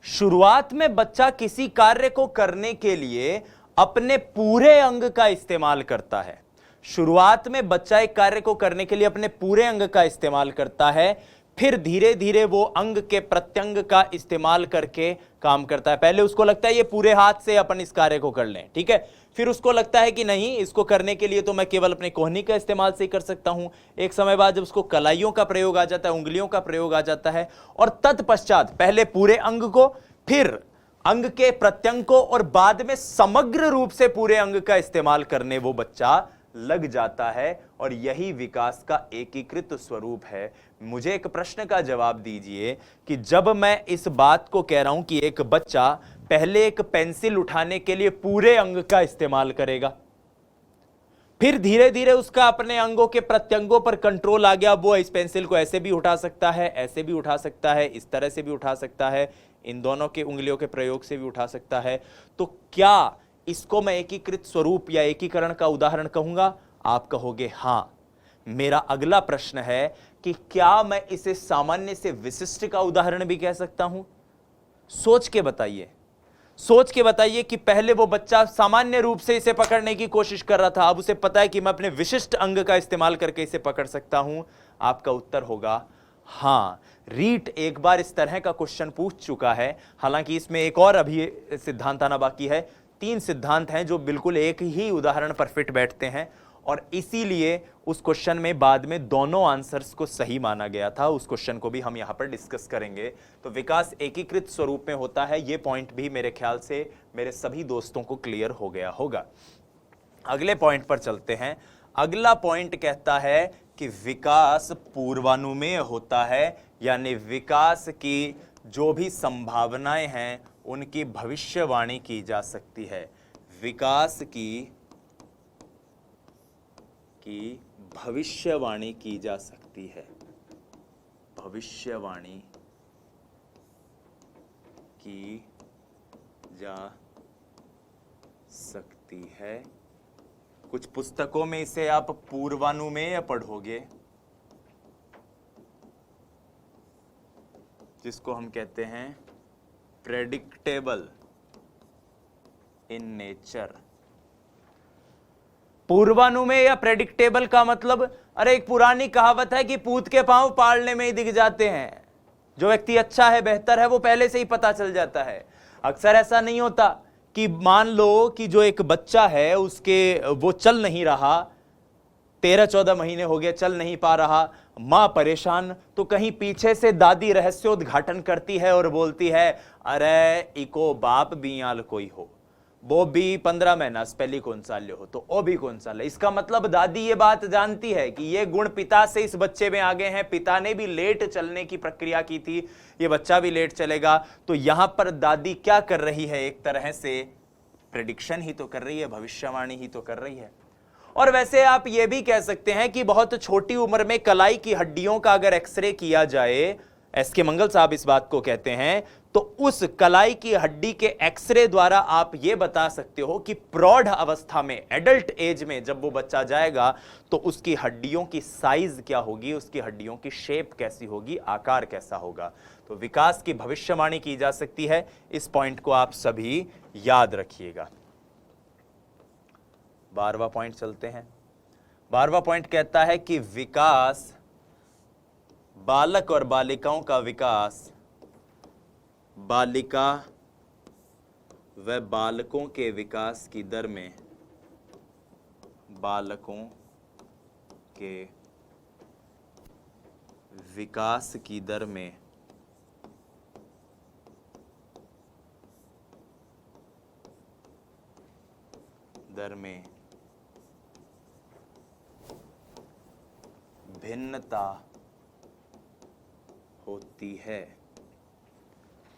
शुरुआत में बच्चा किसी कार्य को करने के लिए अपने पूरे अंग का इस्तेमाल करता है। शुरुआत में बच्चा एक कार्य को करने के लिए अपने पूरे अंग का इस्तेमाल करता है, फिर धीरे धीरे वो अंग के प्रत्यंग का इस्तेमाल करके काम करता है। पहले उसको लगता है ये पूरे हाथ से अपन इस कार्य को कर लें, ठीक है। फिर उसको लगता है कि नहीं, इसको करने के लिए तो मैं केवल अपने कोहनी का इस्तेमाल से ही कर सकता हूं। एक समय बाद जब उसको कलाइयों का प्रयोग आ जाता है, उंगलियों का प्रयोग आ जाता है, और तत्पश्चात पहले पूरे अंग को, फिर अंग के प्रत्यंग को, और बाद में समग्र रूप से पूरे अंग का इस्तेमाल करने वो बच्चा लग जाता है। और यही विकास का एकीकृत स्वरूप है। मुझे एक प्रश्न का जवाब दीजिए कि जब मैं इस बात को कह रहा हूं कि एक बच्चा पहले एक पेंसिल उठाने के लिए पूरे अंग का इस्तेमाल करेगा, फिर धीरे धीरे उसका अपने अंगों के प्रत्यंगों पर कंट्रोल आ गया, वो इस पेंसिल को ऐसे भी उठा सकता है, ऐसे भी उठा सकता है, इस तरह से भी उठा सकता है, इन दोनों के उंगलियों के प्रयोग से भी उठा सकता है, तो क्या इसको मैं एकीकृत स्वरूप या एकीकरण का उदाहरण कहूंगा? आप कहोगे हां। मेरा अगला प्रश्न है कि क्या मैं इसे सामान्य से विशिष्ट का उदाहरण भी कह सकता हूं? सोच के बताइए, सोच के बताइए कि पहले वो बच्चा सामान्य रूप से इसे पकड़ने की कोशिश कर रहा था, अब उसे पता है कि मैं अपने विशिष्ट अंग का इस्तेमाल करके इसे पकड़ सकता हूं। आपका उत्तर होगा हां। रीट एक बार इस तरह का क्वेश्चन पूछ चुका है, हालांकि इसमें एक और अभी सिद्धांत आना बाकी है। 3 सिद्धांत हैं जो बिल्कुल एक ही उदाहरण पर फिट बैठते हैं, और इसीलिए उस क्वेश्चन में बाद में दोनों आंसर्स को सही माना गया था। उस क्वेश्चन को भी हम यहां पर डिस्कस करेंगे। तो विकास एकीकृत स्वरूप में होता है, यह पॉइंट भी मेरे ख्याल से मेरे सभी दोस्तों को क्लियर हो गया होगा। अगले पॉइंट पर चलते हैं। अगला पॉइंट कहता है कि विकास पूर्वानुमेय होता है, यानी विकास की जो भी संभावनाएं हैं उनकी भविष्यवाणी की जा सकती है। विकास की भविष्यवाणी की जा सकती है। भविष्यवाणी की जा सकती है। कुछ पुस्तकों में इसे आप पूर्वानुमेय पढ़ोगे, जिसको हम कहते हैं प्रेडिक्टेबल इन नेचर। पूर्वानुमेय या प्रेडिक्टेबल का मतलब, अरे एक पुरानी कहावत है कि पूत के पांव पालने में ही दिख जाते हैं। जो व्यक्ति अच्छा है, बेहतर है, वो पहले से ही पता चल जाता है। अक्सर ऐसा नहीं होता कि मान लो कि जो एक बच्चा है उसके वो चल नहीं रहा, 13-14 महीने हो गए चल नहीं पा रहा, मां परेशान, तो कहीं पीछे से दादी रहस्योद्घाटन करती है और बोलती है, अरे इको बाप बियाल कोई हो, वो भी 15 महीना पहले कौन साल हो, तो वो भी कौन साल है। इसका मतलब दादी ये बात जानती है कि ये गुण पिता से इस बच्चे में आ गए हैं। पिता ने भी लेट चलने की प्रक्रिया की थी, ये बच्चा भी लेट चलेगा। तो यहां पर दादी क्या कर रही है, एक तरह से प्रेडिक्शन ही तो कर रही है, भविष्यवाणी ही तो कर रही है। और वैसे आप ये भी कह सकते हैं कि बहुत छोटी उम्र में कलाई की हड्डियों का अगर एक्सरे किया जाए, एसके मंगल साहब इस बात को कहते हैं, तो उस कलाई की हड्डी के एक्सरे द्वारा आप यह बता सकते हो कि प्रौढ़ अवस्था में, एडल्ट एज में जब वो बच्चा जाएगा तो उसकी हड्डियों की साइज क्या होगी, उसकी हड्डियों की शेप कैसी होगी, आकार कैसा होगा। तो विकास की भविष्यवाणी की जा सकती है। इस पॉइंट को आप सभी याद रखिएगा। 12वां पॉइंट चलते हैं। 12वां पॉइंट कहता है कि विकास, बालक और बालिकाओं का विकास बालिका व बालकों के विकास की दर में, बालकों के विकास की दर में भिन्नता होती है।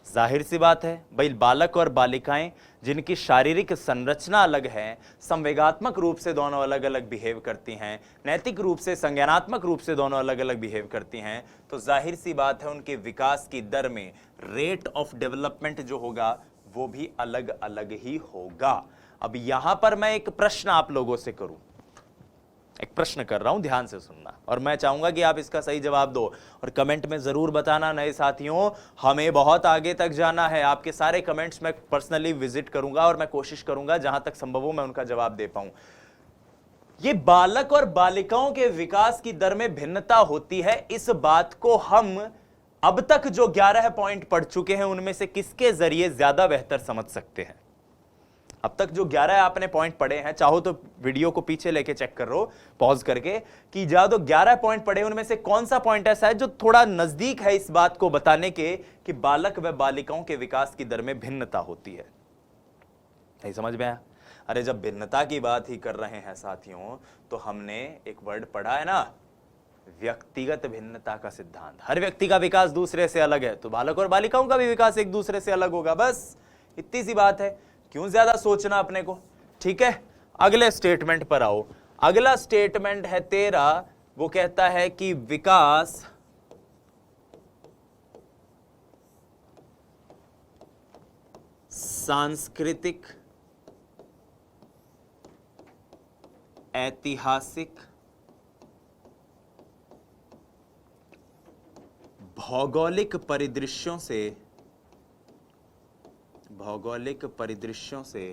जाहिर सी बात है भाई, बालक और बालिकाएं जिनकी शारीरिक संरचना अलग है, संवेगात्मक रूप से दोनों अलग अलग बिहेव करती हैं, नैतिक रूप से, संज्ञानात्मक रूप से दोनों अलग अलग बिहेव करती हैं, तो जाहिर सी बात है उनके विकास की दर में, रेट ऑफ डेवलपमेंट जो होगा वो भी अलग अलग ही होगा। अब यहां पर मैं एक प्रश्न आप लोगों से करूं, एक प्रश्न कर रहा हूं, ध्यान से सुनना, और मैं चाहूंगा कि आप इसका सही जवाब दो और कमेंट में जरूर बताना। नए साथियों, हमें बहुत आगे तक जाना है। आपके सारे कमेंट्स मैं पर्सनली विजिट करूंगा और मैं कोशिश करूंगा जहां तक संभव हो मैं उनका जवाब दे पाऊं। ये बालक और बालिकाओं के विकास की दर में भिन्नता होती है, इस बात को हम अब तक जो 11 पॉइंट पढ़ चुके हैं उनमें से किसके जरिए ज्यादा बेहतर समझ सकते हैं? अब तक जो 11 आपने पॉइंट पढ़े हैं, चाहो तो वीडियो को पीछे लेके चेक कर लो पॉज करके, कि ज्यादा तो 11 पॉइंट पढ़े उनमें से कौन सा पॉइंट ऐसा है जो थोड़ा नजदीक है इस बात को बताने के कि बालक व बालिकाओं के विकास की दर में भिन्नता होती है? नहीं समझ में आया? अरे जब भिन्नता की बात ही कर रहे हैं साथियों, तो हमने एक वर्ड पढ़ा है ना, व्यक्तिगत भिन्नता का सिद्धांत। हर व्यक्ति का विकास दूसरे से अलग है, तो बालक और बालिकाओं का भी विकास एक दूसरे से अलग होगा। बस इतनी सी बात है, क्यों ज्यादा सोचना अपने को। ठीक है, अगले स्टेटमेंट पर आओ। अगला स्टेटमेंट है 13, वो कहता है कि विकास सांस्कृतिक, ऐतिहासिक, भौगोलिक परिदृश्यों से भौगोलिक परिदृश्यों से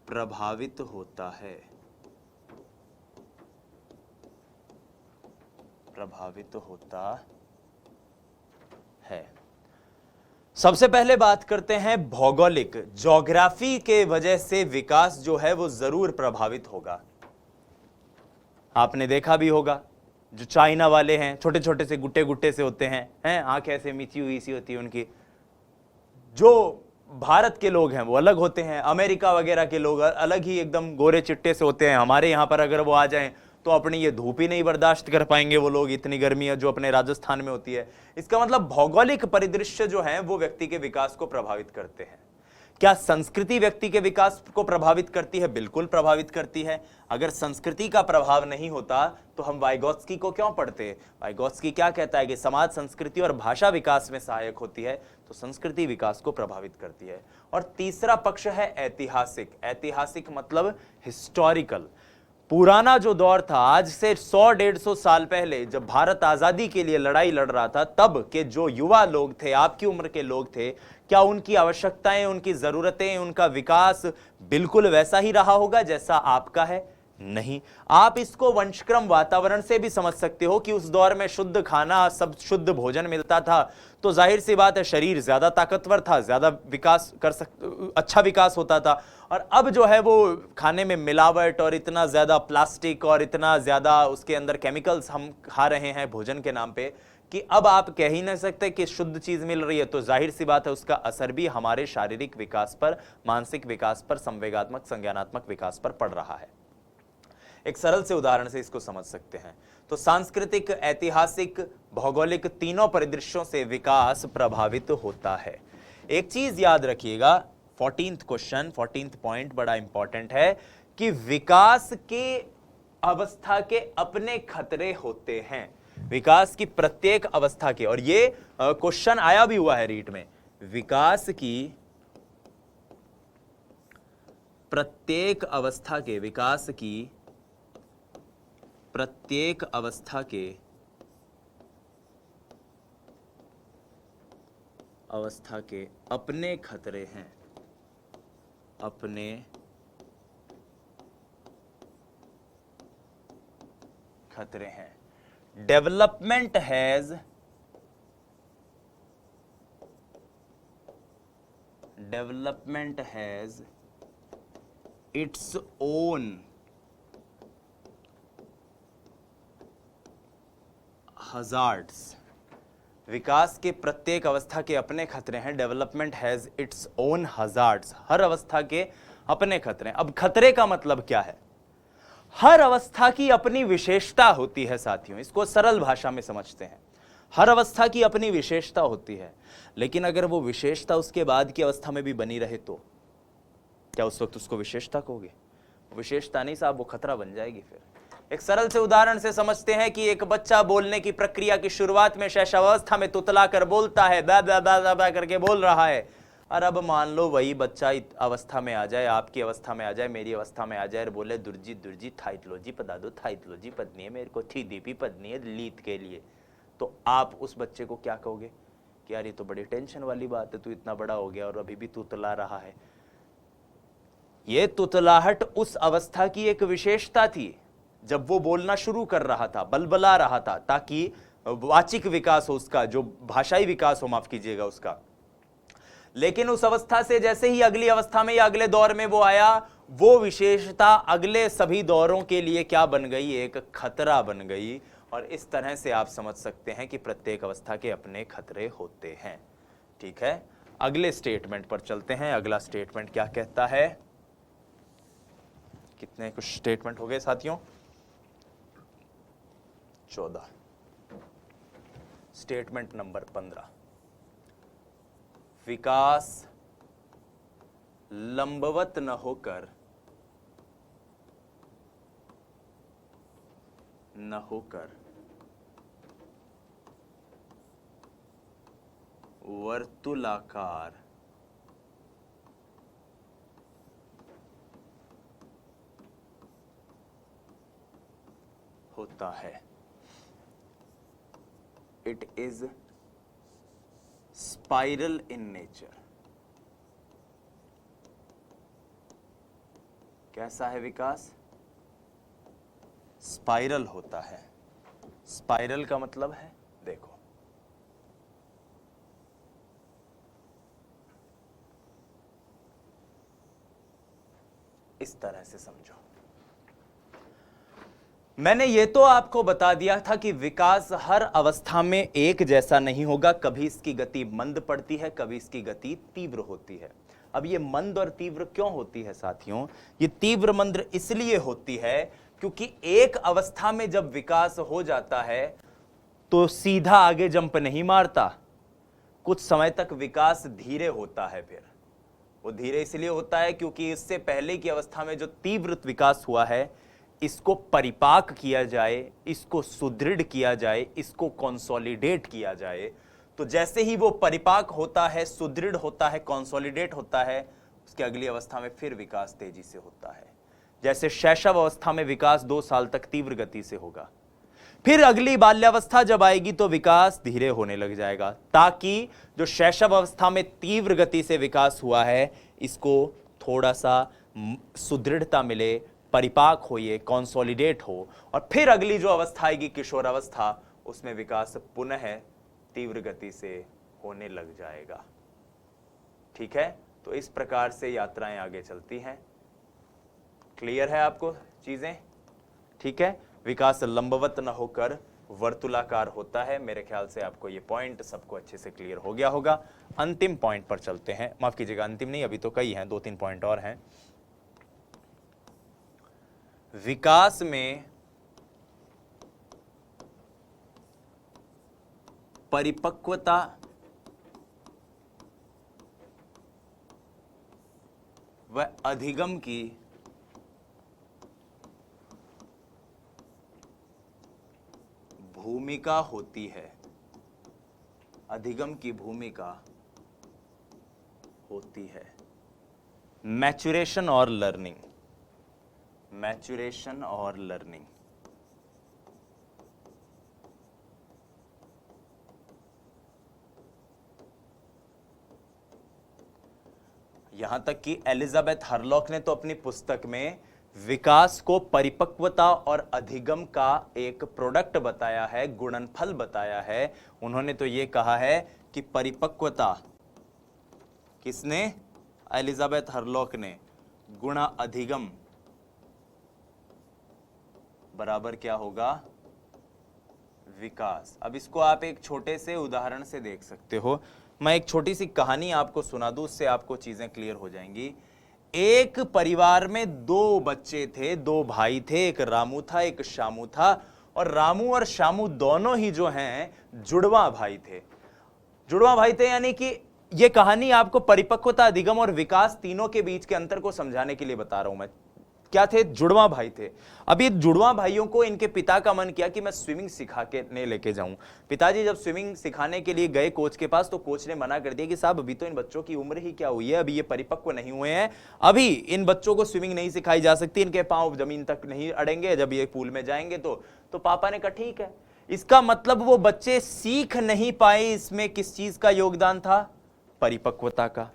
प्रभावित होता है। सबसे पहले बात करते हैं भौगोलिक, ज्योग्राफी के वजह से विकास जो है वो जरूर प्रभावित होगा। आपने देखा भी होगा जो चाइना वाले हैं, छोटे छोटे से गुट्टे गुट्टे से होते हैं, आंख ऐसे मीची हुई सी होती है उनकी। जो भारत के लोग हैं वो अलग होते हैं, अमेरिका वगैरह के लोग अलग ही एकदम गोरे चिट्टे से होते हैं। हमारे यहाँ पर अगर वो आ जाएं तो अपनी ये धूप ही नहीं बर्दाश्त कर पाएंगे वो लोग, इतनी गर्मी है जो अपने राजस्थान में होती है। इसका मतलब भौगोलिक परिदृश्य जो है वो व्यक्ति के विकास को प्रभावित करते हैं। क्या संस्कृति व्यक्ति के विकास को प्रभावित करती है? बिल्कुल प्रभावित करती है। अगर संस्कृति का प्रभाव नहीं होता तो हम वाइगोत्स्की को क्यों पढ़ते? वाइगोत्स्की क्या कहता है कि समाज, संस्कृति और भाषा विकास में सहायक होती है, तो संस्कृति विकास को प्रभावित करती है। और तीसरा पक्ष है ऐतिहासिक। ऐतिहासिक मतलब हिस्टोरिकल। पुराना जो दौर था, आज से 100-150 साल पहले जब भारत आजादी के लिए लड़ाई लड़ रहा था, तब के जो युवा लोग थे, आपकी उम्र के लोग थे, क्या उनकी आवश्यकताएं, उनकी जरूरतें, उनका विकास बिल्कुल वैसा ही रहा होगा जैसा आपका है? नहीं। आप इसको वंशक्रम वातावरण से भी समझ सकते हो कि उस दौर में शुद्ध खाना, सब शुद्ध भोजन मिलता था, तो जाहिर सी बात है शरीर ज्यादा ताकतवर था, ज्यादा विकास अच्छा विकास होता था। और अब जो है वो खाने में मिलावट और इतना ज्यादा प्लास्टिक और इतना ज्यादा उसके अंदर केमिकल्स हम खा रहे हैं भोजन के नाम पे, कि अब आप कह ही नहीं सकते कि शुद्ध चीज मिल रही है। तो जाहिर सी बात है उसका असर भी हमारे शारीरिक विकास पर, मानसिक विकास पर, संवेगात्मक, संज्ञानात्मक विकास पर पड़ रहा है। एक सरल से उदाहरण से इसको समझ सकते हैं। तो सांस्कृतिक, ऐतिहासिक, भौगोलिक तीनों परिदृश्यों से विकास प्रभावित होता है। एक चीज याद रखिएगा, 14th क्वेश्चन, 14th पॉइंट बड़ा इंपॉर्टेंट है कि विकास के अवस्था के अपने खतरे होते हैं। विकास की प्रत्येक अवस्था के, और ये क्वेश्चन आया भी हुआ है रीट में, विकास की प्रत्येक अवस्था के, विकास की प्रत्येक अवस्था के अपने खतरे हैं, अपने खतरे हैं। Development has its own hazards. विकास के प्रत्येक अवस्था के अपने खतरे हैं। Development has its own hazards. हर अवस्था के अपने खतरे हैं। अब खतरे का मतलब क्या है? हर अवस्था की अपनी विशेषता होती है साथियों, इसको सरल भाषा में समझते हैं। हर अवस्था की अपनी विशेषता होती है, लेकिन अगर वो विशेषता उसके बाद की अवस्था में भी बनी रहे तो क्या उस वक्त उसको विशेषता कहोगे? विशेषता नहीं साहब, वो खतरा बन जाएगी। फिर एक सरल से उदाहरण से समझते हैं कि एक बच्चा बोलने की प्रक्रिया की शुरुआत में शैशवावस्था में तुतला कर बोलता है, दा दा दा दा दा करके बोल रहा है। और अब मान लो वही बच्चा अवस्था में आ जाए, आपकी अवस्था में आ जाए, मेरी अवस्था में आ जाए और बोले दुर्जी दुर्जी थाइटलोजी पदा दो, थाइटलोजी पदनी है मेरे को, थी दीपी पदनी है लीत के लिए। तो आप उस बच्चे को क्या कहोगे कि यार ये तो बड़ी टेंशन वाली बात है, तू इतना बड़ा हो गया और अभी भी तुतला रहा है। ये तुतलाहट उस अवस्था की एक विशेषता थी जब वो बोलना शुरू कर रहा था, बलबला रहा था, ताकि वाचिक विकास हो उसका, जो भाषाई विकास हो, माफ कीजिएगा, उसका। लेकिन उस अवस्था से जैसे ही अगली अवस्था में या अगले दौर में वो आया, वो विशेषता अगले सभी दौरों के लिए क्या बन गई? एक खतरा बन गई। और इस तरह से आप समझ सकते हैं कि प्रत्येक अवस्था के अपने खतरे होते हैं। ठीक है, अगले स्टेटमेंट पर चलते हैं। अगला स्टेटमेंट क्या कहता है? कितने कुछ स्टेटमेंट हो गए साथियों? 14। स्टेटमेंट नंबर 15, विकास लंबवत न होकर वर्तुलाकार होता है। It is spiral in nature. कैसा है विकास? स्पाइरल होता है। स्पाइरल का मतलब है, देखो, इस तरह से समझो। मैंने ये तो आपको बता दिया था कि विकास हर अवस्था में एक जैसा नहीं होगा। कभी इसकी गति मंद पड़ती है, कभी इसकी गति तीव्र होती है। अब ये मंद और तीव्र क्यों होती है साथियों? ये तीव्र मंद इसलिए होती है क्योंकि एक अवस्था में जब विकास हो जाता है तो सीधा आगे जंप नहीं मारता। कुछ समय तक विकास धीरे होता है। फिर वो धीरे इसलिए होता है क्योंकि इससे पहले की अवस्था में जो तीव्र विकास हुआ है, इसको परिपाक किया जाए, इसको सुदृढ़ किया जाए, इसको कंसोलिडेट किया जाए। तो जैसे ही वो परिपाक होता है, सुदृढ़ होता है, कंसोलिडेट होता है, उसकी अगली अवस्था में फिर विकास तेजी से होता है। जैसे शैशव अवस्था में विकास 2 साल तक तीव्र गति से होगा, फिर अगली बाल्यावस्था जब आएगी तो विकास धीरे होने लग जाएगा, ताकि जो शैशव अवस्था में तीव्र गति से विकास हुआ है इसको थोड़ा सा सुदृढ़ता मिले, परिपाक हो, ये कंसोलिडेट हो, और फिर अगली जो अवस्था आएगी किशोर अवस्था, उसमें विकास पुनः तीव्र गति से होने लग जाएगा। ठीक है, तो इस प्रकार से यात्राएं आगे चलती हैं। क्लियर है आपको चीजें? ठीक है, विकास लंबवत न होकर वर्तुलाकार होता है। मेरे ख्याल से आपको ये पॉइंट सबको अच्छे से क्लियर हो गया होगा। अंतिम पॉइंट पर चलते हैं। माफ कीजिएगा, अंतिम नहीं, अभी तो कई हैं, 2-3 पॉइंट और हैं। विकास में परिपक्वता व अधिगम की भूमिका होती है। अधिगम की भूमिका होती है। मैच्योरेशन और लर्निंग, मैच्योरेशन और लर्निंग। यहां तक कि एलिजाबेथ हरलॉक ने तो अपनी पुस्तक में विकास को परिपक्वता और अधिगम का एक प्रोडक्ट बताया है, गुणनफल बताया है। उन्होंने तो यह कहा है कि परिपक्वता, किसने? एलिजाबेथ हरलॉक ने, गुणा अधिगम बराबर क्या होगा? विकास। अब इसको आप एक छोटे से उदाहरण से देख सकते हो। मैं एक छोटी सी कहानी आपको सुना दूं, उससे आपको चीजें क्लियर हो जाएंगी। एक परिवार में 2 बच्चे थे, 2 भाई थे, एक रामू था, एक शामू था, और रामू और शामू दोनों ही जो हैं जुड़वा भाई थे। जुड़वा भाई थे यानी कि यह कहानी आपको परिपक्वता, अधिगम और विकास तीनों के बीच के अंतर को समझाने के लिए बता रहा हूं मैं। क्या थे? जुड़वा भाई थे। अब ये जुड़वा भाइयों को इनके पिता का मन किया कि मैं स्विमिंग सिखा के ने लेके जाऊं। पिताजी जब स्विमिंग सिखाने के लिए गए कोच के पास, तो कोच ने मना कर दिया कि साहब अभी तो इन बच्चों की उम्र ही क्या हुई है, अभी ये परिपक्व नहीं हुए हैं, अभी इन बच्चों को स्विमिंग नहीं सिखाई जा सकती, इनके पांव जमीन तक नहीं अड़ेंगे जब ये पूल में जाएंगे। तो पापा ने कहा ठीक है। इसका मतलब वो बच्चे सीख नहीं पाए। इसमें किस चीज का योगदान था? परिपक्वता का।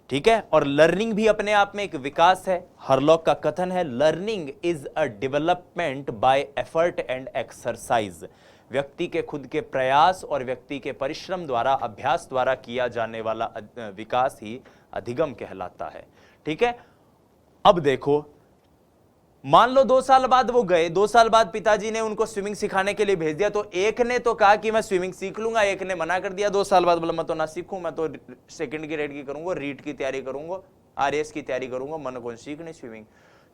ठीक है, और लर्निंग भी अपने आप में एक विकास है। हरलॉक का कथन है, learning is a development bye effort and exercise. व्यक्ति के खुद के प्रयास और व्यक्ति के परिश्रम द्वारा, अभ्यास द्वारा किया जाने वाला विकास ही अधिगम कहलाता है। ठीक है, अब देखो, मान लो 2 साल बाद वो गए, 2 साल बाद पिताजी ने उनको स्विमिंग सिखाने के लिए भेज दिया। तो एक ने तो कहा कि मैं स्विमिंग सीख लूंगा, एक ने मना कर दिया 2 साल बाद, बोला मैं तो ना सीखूं, मैं तो सेकंड ग्रेड की करूंगा, रीट की तैयारी करूंगा, आरएस की तैयारी करूंगा, मन कौन सीखनी स्विमिंग।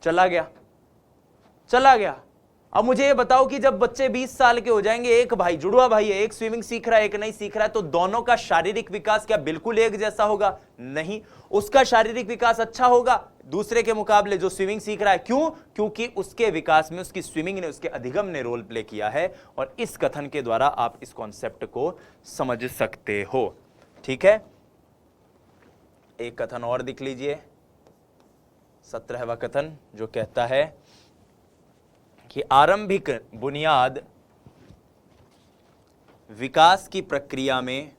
चला गया। अब मुझे ये बताओ कि जब बच्चे 20 साल के हो जाएंगे, एक भाई जुड़वा भाई है, एक स्विमिंग सीख रहा है, एक नहीं सीख रहा है, तो दोनों का शारीरिक विकास क्या बिल्कुल एक जैसा होगा? नहीं। उसका शारीरिक विकास अच्छा होगा दूसरे के मुकाबले जो स्विमिंग सीख रहा है। क्यों? क्योंकि उसके विकास में उसकी स्विमिंग ने, उसके अधिगम ने रोल प्ले किया है। और इस कथन के द्वारा आप इस कॉन्सेप्ट को समझ सकते हो। ठीक है, एक कथन और देख लीजिए, 17वां कथन, जो कहता है कि आरंभिक बुनियाद विकास की प्रक्रिया में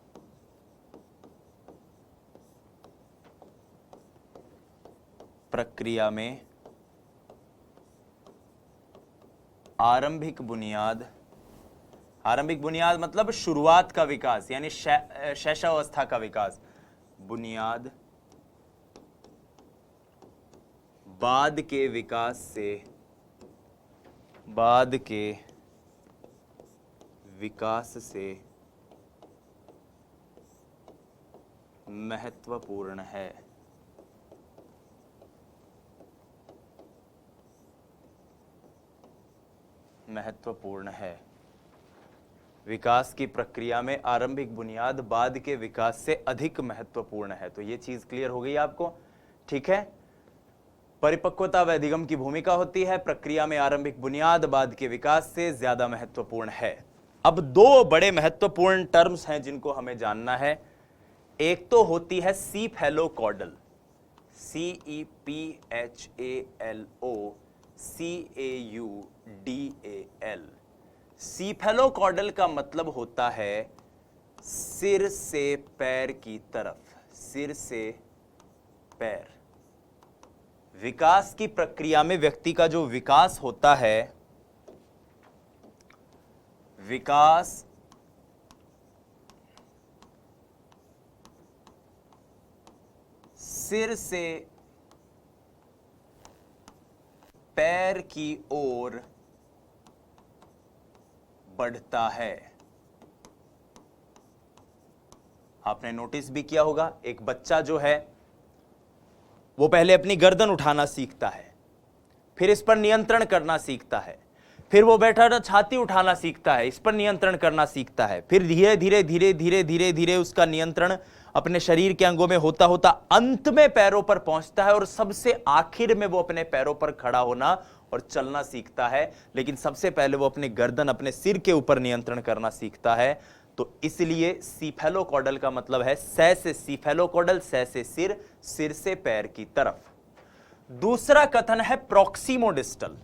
आरंभिक बुनियाद मतलब शुरुआत का विकास, यानी शैशवावस्था का विकास। बुनियाद बाद के विकास से महत्वपूर्ण है। विकास की प्रक्रिया में आरंभिक बुनियाद बाद के विकास से अधिक महत्वपूर्ण है। तो ये चीज क्लियर हो गई आपको, ठीक है। परिपक्वता व अधिगम की भूमिका होती है, प्रक्रिया में आरंभिक बुनियाद बाद के विकास से ज्यादा महत्वपूर्ण है। अब दो बड़े महत्वपूर्ण टर्म्स हैं जिनको हमें जानना है। एक तो होती है सीफेलोकॉडल, CEPHALOCAUDAL। सीफेलोकॉडल का मतलब होता है सिर से पैर की तरफ, सिर से पैर। विकास की प्रक्रिया में व्यक्ति का जो विकास होता है, विकास सिर से पैर की ओर बढ़ता है। आपने नोटिस भी किया होगा, एक बच्चा जो है वो पहले अपनी गर्दन उठाना सीखता है, फिर इस पर नियंत्रण करना सीखता है, फिर वो बैठा छाती उठाना सीखता है, इस पर नियंत्रण करना सीखता है, फिर धीरे धीरे धीरे धीरे धीरे धीरे उसका नियंत्रण अपने शरीर के अंगों में होता होता अंत में पैरों पर पहुंचता है, और सबसे आखिर में वो अपने पैरों पर खड़ा होना और चलना सीखता है। लेकिन सबसे पहले वो अपनी गर्दन, अपने सिर के ऊपर नियंत्रण करना सीखता है। तो इसलिए सीफेलोकॉडल का मतलब है सै से सीफेलोकॉडल, सै से सिर, सिर से पैर की तरफ। दूसरा कथन है प्रॉक्सिमोडिस्टल।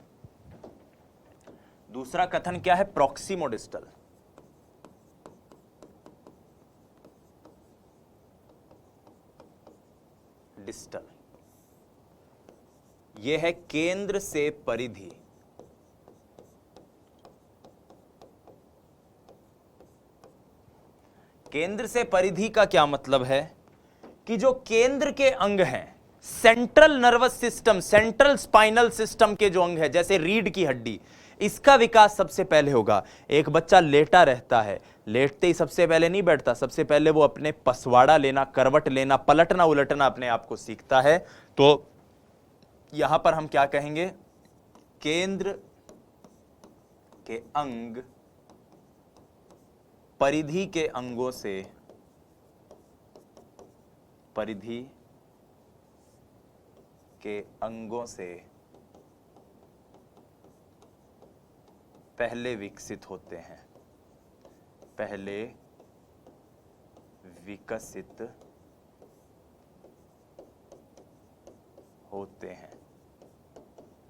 दूसरा कथन क्या है? प्रॉक्सिमोडिस्टल। डिस्टल, यह है केंद्र से परिधि। केंद्र से परिधि का क्या मतलब है कि जो केंद्र के अंग हैं, central nervous system, central spinal system के जो अंग है, जैसे रीढ़ की हड्डी, इसका विकास सबसे पहले होगा। एक बच्चा लेटा रहता है, लेटते ही सबसे पहले नहीं बैठता, सबसे पहले वो अपने पसवाड़ा लेना, करवट लेना, पलटना उलटना अपने आप को सीखता है। तो यहां पर हम क्या कहेंगे? केंद्र के अंग परिधि के अंगों से, परिधि के अंगों से पहले विकसित होते हैं, पहले विकसित होते हैं।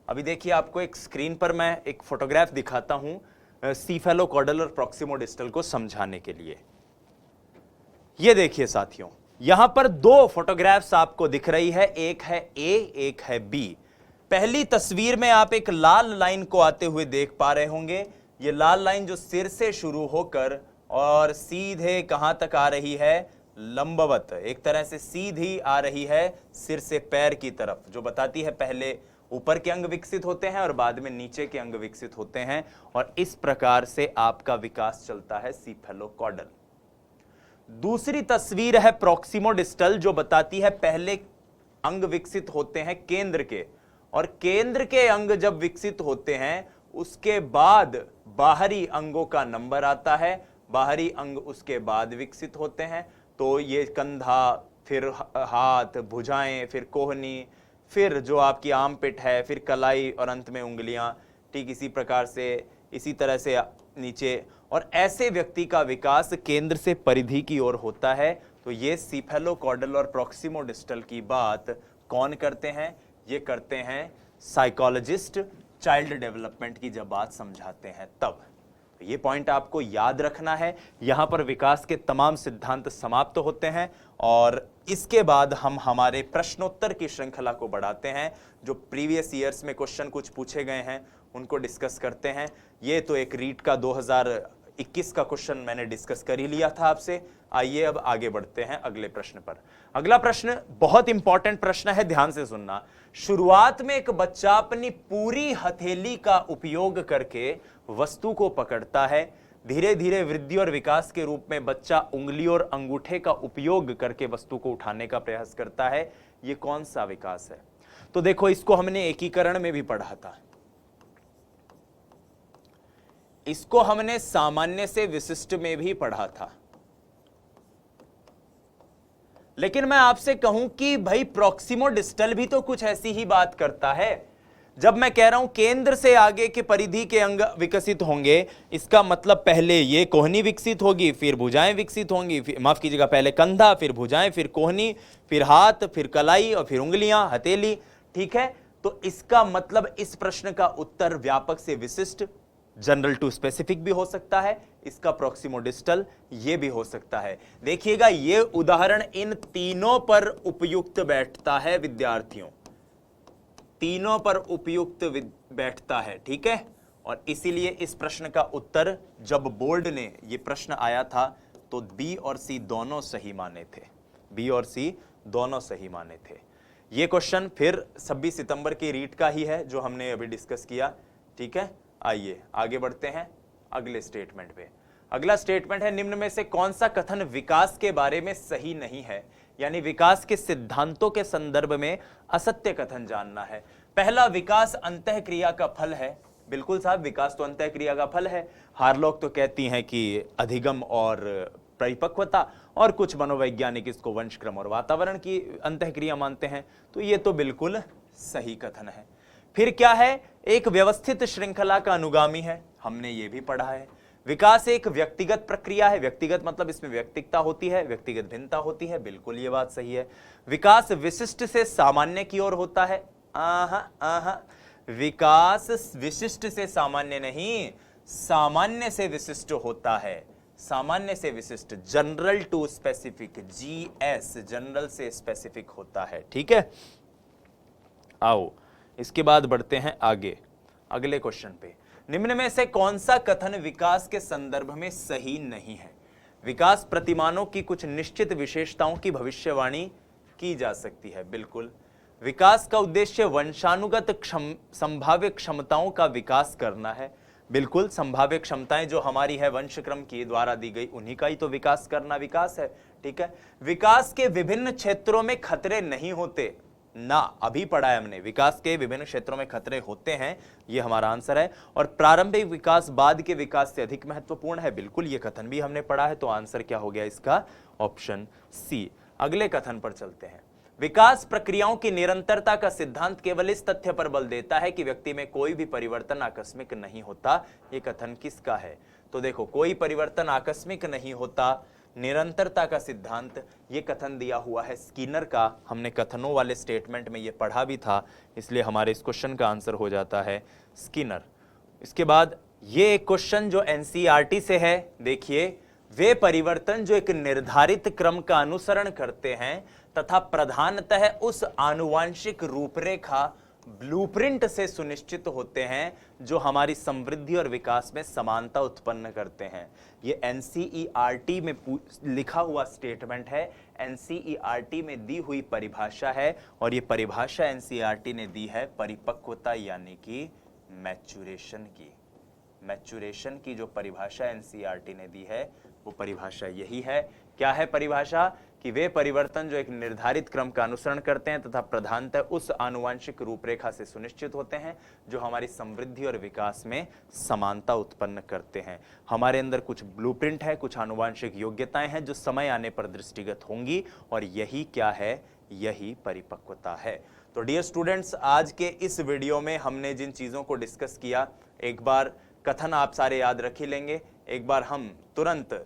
अभी देखिए, आपको एक स्क्रीन पर मैं एक फोटोग्राफ दिखाता हूं सीफेलोकॉडल और प्रॉक्सिमोडिस्टल को समझाने के लिए। ये देखिए साथियों, यहां पर दो फोटोग्राफ्स आपको दिख रही है, एक है ए, एक है बी। पहली तस्वीर में आप एक लाल लाइन को आते हुए देख पा रहे होंगे। ये लाल लाइन जो सिर से शुरू होकर और सीधे कहां तक आ रही है? लंबवत, एक तरह से सीधी आ रही है सिर से पैर की तरफ, जो बताती है पहले ऊपर के अंग विकसित होते हैं और बाद में नीचे के अंग विकसित होते हैं। और इस प्रकार से आपका विकास चलता है सीफेलोकॉडल। दूसरी तस्वीर है प्रॉक्सिमोडिस्टल, जो बताती है पहले अंग विकसित होते हैं केंद्र के, और केंद्र के अंग जब विकसित होते हैं उसके बाद बाहरी अंगों का नंबर आता है, बाहरी अंग उसके बाद विकसित होते हैं। तो ये कंधा, फिर हाथ, भुजाएं, फिर कोहनी, फिर जो आपकी आर्मपिट है, फिर कलाई और अंत में उंगलियां। ठीक इसी प्रकार से, इसी तरह से नीचे, और ऐसे व्यक्ति का विकास केंद्र से परिधि की ओर होता है। तो ये सीफेलोकॉडल और प्रॉक्सिमोडिस्टल की बात कौन करते हैं? ये करते हैं साइकोलॉजिस्ट, चाइल्ड डेवलपमेंट की जब बात समझाते हैं तब। तो ये पॉइंट आपको याद रखना है। यहां पर विकास के तमाम सिद्धांत समाप्त होते हैं और इसके बाद हम हमारे प्रश्नोत्तर की श्रृंखला को बढ़ाते हैं। जो प्रीवियस ईयर्स में क्वेश्चन कुछ पूछे गए हैं उनको डिस्कस करते हैं। ये तो एक रीट का 2021 का क्वेश्चन मैंने डिस्कस कर ही लिया था आपसे। आइए अब आगे बढ़ते हैं अगले प्रश्न पर। अगला प्रश्न बहुत इंपॉर्टेंट प्रश्न है, ध्यान से सुनना। शुरुआत में एक बच्चा अपनी पूरी हथेली का उपयोग करके वस्तु को पकड़ता है। धीरे धीरे वृद्धि और विकास के रूप में बच्चा उंगली और अंगूठे का उपयोग करके वस्तु को उठाने का प्रयास करता है। यह कौन सा विकास है? तो देखो, इसको हमने एकीकरण में भी पढ़ा था, इसको हमने सामान्य से विशिष्ट में भी पढ़ा था। लेकिन मैं आपसे कहूं कि भाई प्रॉक्सिमो डिस्टल भी तो कुछ ऐसी ही बात करता है। जब मैं कह रहा हूं केंद्र से आगे के परिधि के अंग विकसित होंगे, इसका मतलब पहले ये कोहनी विकसित होगी, फिर भुजाएं विकसित होंगी, माफ कीजिएगा, पहले कंधा, फिर भुजाएं, फिर कोहनी, फिर हाथ, फिर कलाई और फिर उंगलियां, हथेली। ठीक है, तो इसका मतलब इस प्रश्न का उत्तर व्यापक से विशिष्ट, जनरल टू स्पेसिफिक भी हो सकता है। इसका प्रॉक्सिमो डिस्टल ये भी हो सकता है। देखिएगा, ये उदाहरण इन तीनों पर उपयुक्त बैठता है विद्यार्थियों, तीनों पर उपयुक्त बैठता है। ठीक है, और इसीलिए इस प्रश्न का उत्तर जब बोर्ड ने ये प्रश्न आया था तो बी और सी दोनों सही माने थे, बी और सी दोनों सही माने थे। ये क्वेश्चन फिर 26 सितंबर की रीट का ही है जो हमने अभी डिस्कस किया। ठीक है, आइए आगे बढ़ते हैं अगले स्टेटमेंट पे। अगला स्टेटमेंट है, निम्न में से कौन सा कथन विकास के बारे में सही नहीं है? यानी विकास के सिद्धांतों के संदर्भ में असत्य कथन जानना है। पहला, विकास अंतःक्रिया का फल है। बिल्कुल साहब, विकास तो अंतःक्रिया का फल है। हार्लॉक तो कहती हैं कि अधिगम और परिपक्वता, और कुछ मनोवैज्ञानिक इसको वंशक्रम और वातावरण की अंतःक्रिया मानते हैं। तो ये तो बिल्कुल सही कथन है। फिर क्या है? एक व्यवस्थित श्रृंखला का अनुगामी है, हमने ये भी पढ़ा है। विकास एक व्यक्तिगत प्रक्रिया है, व्यक्तिगत मतलब इसमें व्यक्तिकता होती है, व्यक्तिगत भिन्नता होती है, बिल्कुल ये बात सही है। विकास विशिष्ट से सामान्य की ओर होता है, विकास विशिष्ट से सामान्य नहीं, सामान्य से विशिष्ट होता है, सामान्य से विशिष्ट, general to specific, GS, general से स्पेसिफिक होता है। ठीक है, आओ इसके बाद बढ़ते हैं आगे अगले क्वेश्चन पे। निम्न में से कौन सा कथन विकास के संदर्भ में सही नहीं है? विकास प्रतिमानों की कुछ निश्चित विशेषताओं की भविष्यवाणी की जा सकती है, बिल्कुल। विकास का उद्देश्य वंशानुगत संभाव्य क्षमताओं का विकास करना है, बिल्कुल। संभाव्य क्षमताएं जो हमारी है वंशक्रम के द्वारा दी गई, उन्हीं का ही तो विकास करना विकास है। ठीक है, विकास के विभिन्न क्षेत्रों में खतरे नहीं होते ना, अभी पढ़ा है हमने, विकास के विभिन्न क्षेत्रों में खतरे होते हैं, ये हमारा आंसर है। और प्रारंभिक विकास बाद के विकास से अधिक महत्वपूर्ण है, बिल्कुल ये कथन भी हमने पढ़ा है। तो आंसर क्या हो गया इसका? Option C. अगले कथन पर चलते हैं। विकास प्रक्रियाओं की निरंतरता का सिद्धांत केवल इस तथ्य पर बल देता है कि व्यक्ति में कोई भी परिवर्तन आकस्मिक नहीं होता। ये कथन किसका है? तो देखो, कोई परिवर्तन आकस्मिक नहीं होता, निरंतरता का सिद्धांत, ये कथन दिया हुआ है स्किनर का। हमने कथनों वाले स्टेटमेंट में ये पढ़ा भी था, इसलिए हमारे इस क्वेश्चन का आंसर हो जाता है स्किनर। इसके बाद ये एक क्वेश्चन जो एनसीईआरटी से है, देखिए, वे परिवर्तन जो एक निर्धारित क्रम का अनुसरण करते हैं तथा प्रधानतः उस आनुवांशिक रूपरेखा ब्लूप्रिंट से सुनिश्चित होते हैं जो हमारी समृद्धि और विकास में समानता उत्पन्न करते हैं। ये एनसीईआरटी में लिखा हुआ स्टेटमेंट है, एनसीईआरटी में दी हुई परिभाषा है, और ये परिभाषा एनसीईआरटी ने दी है परिपक्वता यानी कि मैच्योरेशन की। मैच्योरेशन की जो परिभाषा एनसीईआरटी ने दी है वो परिभाषा यही है। क्या है परिभाषा? कि वे परिवर्तन जो एक निर्धारित क्रम का अनुसरण करते हैं तथा प्रधानतः उस आनुवांशिक रूपरेखा से सुनिश्चित होते हैं जो हमारी समृद्धि और विकास में समानता उत्पन्न करते हैं। हमारे अंदर कुछ ब्लूप्रिंट है, कुछ आनुवांशिक योग्यताएं हैं जो समय आने पर दृष्टिगत होंगी, और यही क्या है? यही परिपक्वता है। तो डियर स्टूडेंट्स, आज के इस वीडियो में हमने जिन चीजों को डिस्कस किया, एक बार कथन आप सारे याद रख ही लेंगे, एक बार हम तुरंत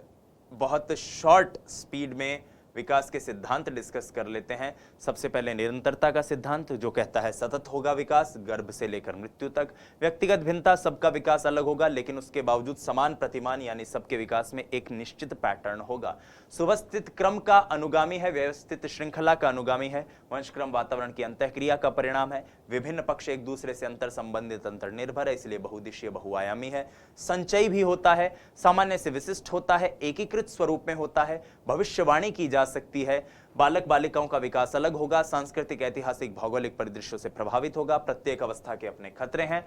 बहुत शॉर्ट स्पीड में विकास के सिद्धांत डिस्कस कर लेते हैं। सबसे पहले निरंतरता का सिद्धांत, जो कहता है सतत होगा विकास, गर्भ से लेकर मृत्यु तक। व्यक्तिगत भिन्नता, सबका विकास अलग होगा लेकिन उसके बावजूद समान प्रतिमान यानी सबके विकास में एक निश्चित पैटर्न होगा। सुव्यवस्थित क्रम का अनुगामी है, व्यवस्थित श्रृंखला का अनुगामी है। वंशक्रम वातावरण की अंतःक्रिया का परिणाम है। विभिन्न पक्ष एक दूसरे से अंतर संबंधित, अंतर निर्भर है, इसलिए बहुदिशीय बहुआयामी है। संचय भी होता है, सामान्य से विशिष्ट होता है, एकीकृत स्वरूप में होता है। भविष्यवाणी की जा सकती है। बालक बालिकाओं का विकास अलग होगा, सांस्कृतिक, ऐतिहासिक, भौगोलिक परिदृश्यों से प्रभावित होगा। प्रत्येक अवस्था के अपने खतरे हैं।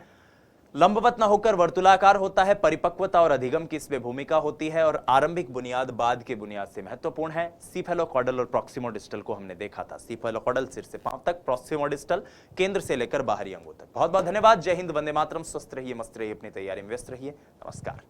लंबवत न होकर वर्तुलाकार होता है। परिपक्वता और अधिगम की इसमें भूमिका होती है और आरंभिक बुनियाद बाद के बुनियाद से महत्वपूर्ण है। सीफेलोकॉडल और प्रॉक्सिमोडिस्टल को हमने देखा था। सीफेलोकॉडल सिर से पांव तक, प्रॉक्सिमोडिस्टल केंद्र से लेकर बाहरी अंगों तक। बहुत बहुत धन्यवाद। जय हिंद, वंदे मातरम। स्वस्थ रहिए, मस्त रहिए, अपनी तैयारी में व्यस्त रहिए। नमस्कार।